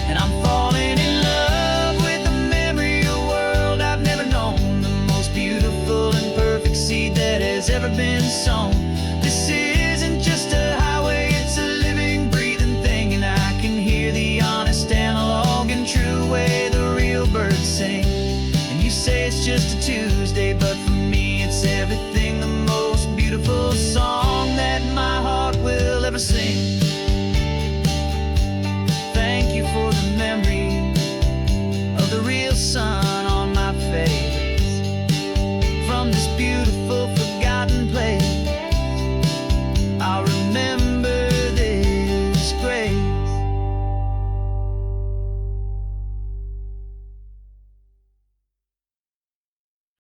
And I'm falling in love with the memory of a world I've never known, the most beautiful and perfect seed that has ever been sown. This